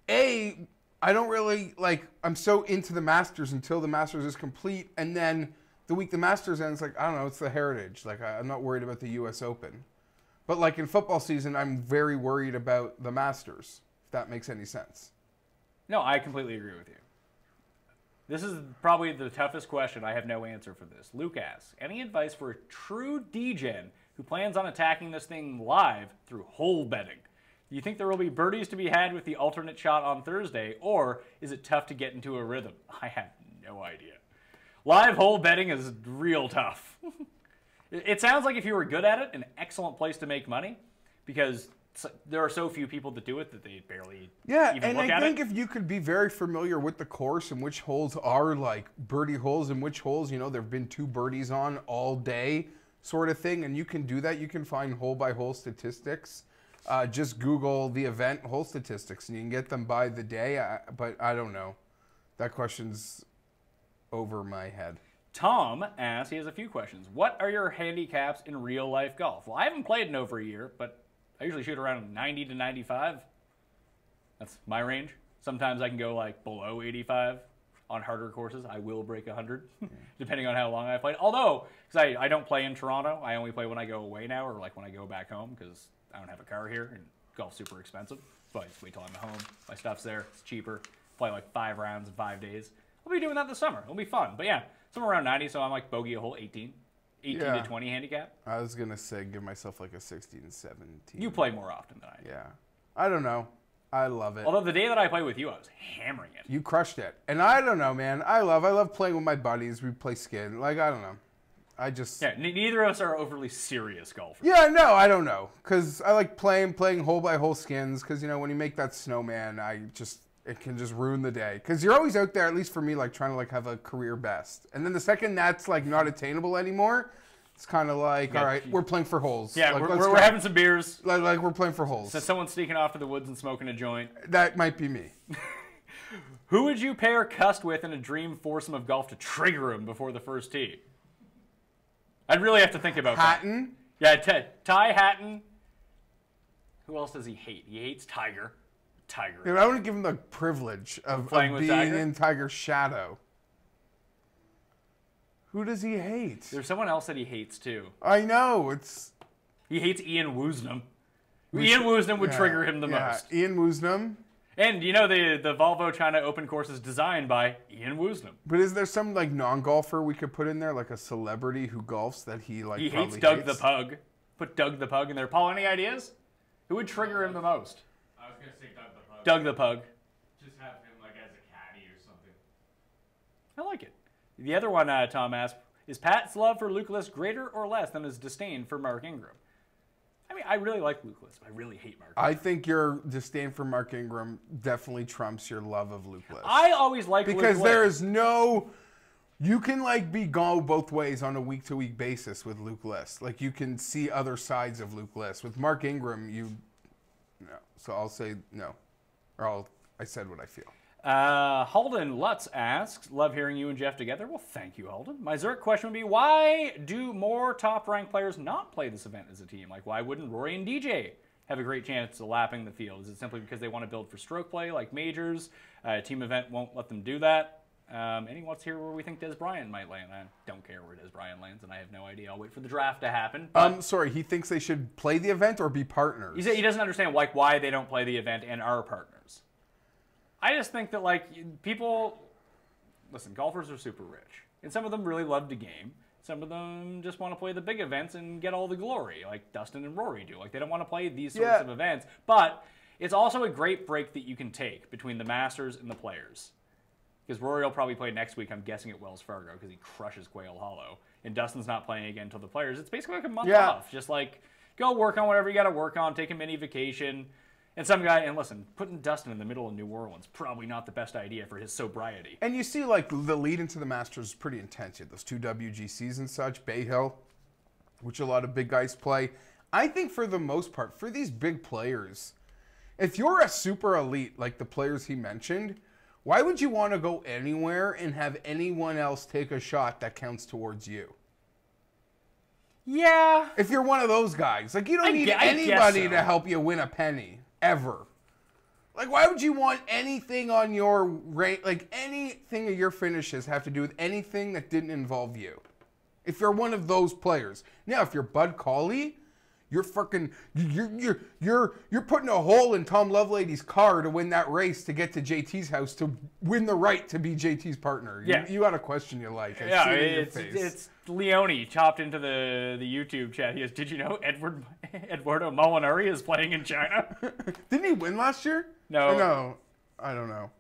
I don't really, I'm so into the Masters until the Masters is complete, and then... The week the Masters ends, I don't know, it's the Heritage. I'm not worried about the U.S. Open. But in football season, I'm very worried about the Masters, if that makes any sense. No, I completely agree with you. This is probably the toughest question. I have no answer for this. Luke asks, any advice for a true degen who plans on attacking this thing live through hole betting? Do you think there will be birdies to be had with the alternate shot on Thursday, or is it tough to get into a rhythm? I have no idea. Live hole betting is real tough. It sounds like if you were good at it, an excellent place to make money, because there are so few people that do it that they barely Yeah, even and look I at think it. if you could be very familiar with the course and which holes are like birdie holes and which holes, you know, there have been 2 birdies on all day sort of thing, and you can do that. You can find hole-by-hole statistics. Just Google the event hole statistics, and you can get them by the day, but I don't know. That question's over my head. Tom asks, he has a few questions. What are your handicaps in real-life golf? Well, I haven't played in over a year, but I usually shoot around 90 to 95. That's my range. Sometimes I can go like below 85 on harder courses. I will break 100, depending on how long I played. Although, because I don't play in Toronto, I only play when I go away now, or like when I go back home, because I don't have a car here, and golf's super expensive. So I just wait till I'm at home. My stuff's there. It's cheaper. Play like 5 rounds in 5 days. I'll be doing that this summer. It'll be fun. But yeah, somewhere around 90, so I'm like bogey a hole 18 to 20 handicap. I was going to say give myself like a 16, 17. You play more often than I do. Yeah. I don't know. I love it. Although the day that I played with you, I was hammering it. You crushed it. And I don't know, man. I love playing with my buddies. We play skin. Like, I don't know. I just... Yeah, neither of us are overly serious golfers. Yeah, no, I don't know. Because I like playing hole-by-hole skins. Because, you know, when you make that snowman, it can just ruin the day. Because you're always out there, at least for me, like, trying to, like, have a career best. And then the second that's, like, not attainable anymore, it's kind of like, all right, we're playing for holes. Yeah, like, we're having some beers. Like, we're playing for holes. So someone's sneaking off to the woods and smoking a joint. That might be me. Who would you pair Cust with in a dream foursome of golf to trigger him before the first tee? I'd really have to think about Hatton? that. Yeah, Ty Hatton. Who else does he hate? He hates Tiger. Tiger. Dude, I want to give him the privilege of Playing with being Tiger? in Tiger's shadow. Who does he hate? There's someone else that he hates too. I know, it's... He hates Ian Woosnam. Ian Woosnam would trigger him the most. Ian Woosnam. And you know the Volvo China Open course is designed by Ian Woosnam. But is there some like non-golfer we could put in there, like a celebrity who golfs that he like? He probably hates Doug the Pug. Put Doug the Pug in there. Paul, any ideas? Who would trigger him the most? I was gonna say Doug the Pug. Doug the Pug. Just have him like as a caddy or something. I like it. The other one, Tom asked, is Pat's love for Luke List greater or less than his disdain for Mark Ingram? I mean, I really like Luke List, but I really hate Mark Ingram. I think your disdain for Mark Ingram definitely trumps your love of Luke List. I always like because Luke there List. is no, you can like go both ways on a week-to-week basis with Luke List. Like you can see other sides of Luke List. With Mark Ingram, no. So I'll say no, or I said what I feel. Halden Lutz asks, love hearing you and Geoff together. Well, thank you, Halden. My Zurich question would be, why do more top-ranked players not play this event as a team? Like, why wouldn't Rory and DJ have a great chance of lapping the field? Is it simply because they want to build for stroke play like majors? A team event won't let them do that. Anyone's here where we think Des Bryant might land? I don't care where Des Bryant lands, and I have no idea. I'll wait for the draft to happen. Sorry, he thinks they should play the event or be partners. He doesn't understand like why they don't play the event and are partners. I just think that, like, people... Listen, golfers are super rich. And some of them really love the game. Some of them just want to play the big events and get all the glory, like Dustin and Rory do. Like, they don't want to play these sorts of events. But it's also a great break that you can take between the Masters and the Players. Because Rory will probably play next week, I'm guessing, at Wells Fargo, because he crushes Quail Hollow. And Dustin's not playing again until the Players. It's basically like a month off. Just, like, go work on whatever you got to work on, take a mini vacation. And some guy, and listen, putting Dustin in the middle of New Orleans, probably not the best idea for his sobriety. And you see, like, the lead into the Masters is pretty intense. You have those 2 WGCs and such, Bay Hill, which a lot of big guys play. I think for the most part, for these big players, if you're a super elite, like the players he mentioned, why would you want to go anywhere and have anyone else take a shot that counts towards you? Yeah. If you're one of those guys. Like, you don't need I anybody guess so. to help you win a penny. Ever. Like, why would you want anything on your rate, like anything of your finishes have to do with anything that didn't involve you? If you're one of those players. Now, if you're Bud Cauley, you're fucking, you're putting a hole in Tom Lovelady's car to win that race to get to JT's house to win the right to be JT's partner. Yeah. You got a question you like. Yeah, see it in your face. it's Leone chopped into the YouTube chat. He goes, did you know Eduardo Molinari is playing in China? Didn't he win last year? No. Or no, I don't know.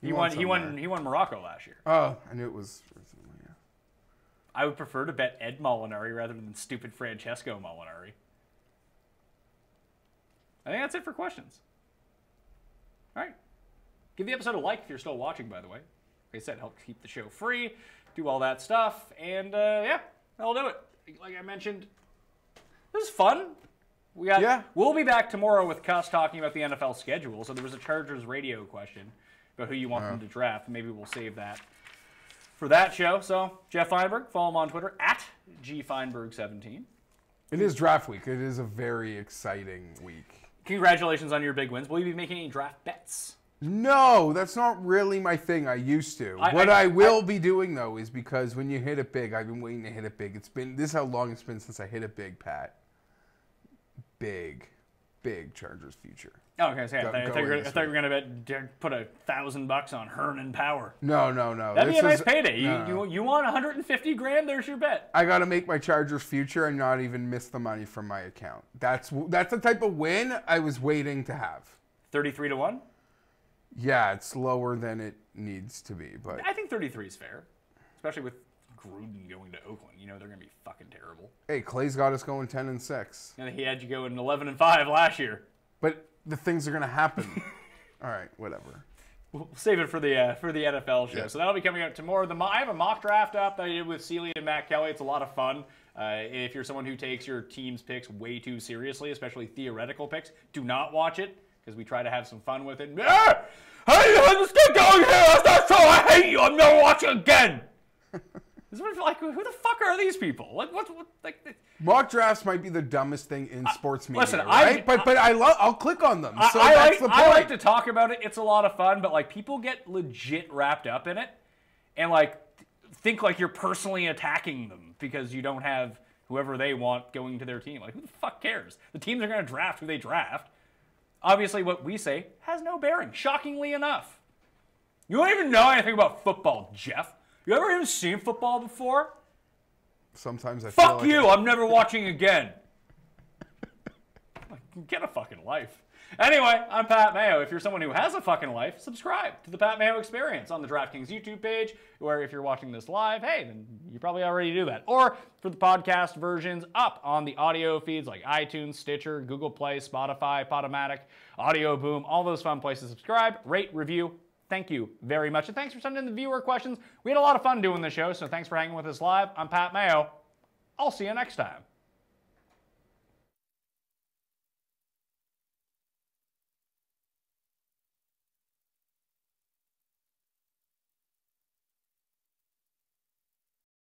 He won Morocco last year. Oh, I knew it was. Yeah. I would prefer to bet Ed Molinari rather than stupid Francesco Molinari. I think that's it for questions. All right. Give the episode a like if you're still watching, by the way. Like I said, help keep the show free, do all that stuff, and yeah, that'll do it. Like I mentioned, this is fun. We'll be back tomorrow with Cuss talking about the NFL schedule. So there was a Chargers radio question about who you want them to draft. Maybe we'll save that for that show. So Geoff Fienberg, follow him on Twitter at gfienberg17. It is draft week. It is a very exciting week. Congratulations on your big wins. Will you be making any draft bets? No, that's not really my thing. I used to. What I will be doing, though, is because when you hit it big, I've been waiting to hit it big. This is how long it's been since I hit it big, Pat. Big Chargers future. Oh, okay. So I thought you were going to put $1,000 on Hernan Power. No. That'd be a nice payday. You want 150 grand? There's your bet. I got to make my Chargers future and not even miss the money from my account. That's the type of win I was waiting to have. 33-1. Yeah, it's lower than it needs to be, but I think 33 is fair, especially with Gruden going to Oakland. You know they're going to be fucking terrible. Hey, Clay's got us going 10-6. And he had you go in 11-5 last year. But the things are going to happen. All right, whatever. We'll save it for the NFL show. Yeah. So that'll be coming out tomorrow. I have a mock draft up that I did with Celia and Matt Kelly. It's a lot of fun. If you're someone who takes your team's picks way too seriously, especially theoretical picks, do not watch it because we try to have some fun with it. Hey, let's get going here. That's not so. I hate you. I'm never watching again. Like, who the fuck are these people? Like, Mock drafts might be the dumbest thing in sports media. Listen, right? But I'll click on them. So that's the point. I like to talk about it. It's a lot of fun, but like people get legit wrapped up in it, and like think like you're personally attacking them because you don't have whoever they want going to their team. Like, who the fuck cares? The teams are going to draft who they draft. Obviously, what we say has no bearing, shockingly enough. You don't even know anything about football, Jeff. You ever even seen football before? Sometimes I feel Fuck you, I'm never watching again. Get a fucking life. Anyway, I'm Pat Mayo. If you're someone who has a fucking life, subscribe to the Pat Mayo Experience on the DraftKings YouTube page, where if you're watching this live, hey, then you probably already do that. Or for the podcast versions, up on the audio feeds like iTunes, Stitcher, Google Play, Spotify, Podomatic, Audio Boom, all those fun places. Subscribe, rate, review. Thank you very much. And thanks for sending in the viewer questions. We had a lot of fun doing the show, so thanks for hanging with us live. I'm Pat Mayo. I'll see you next time.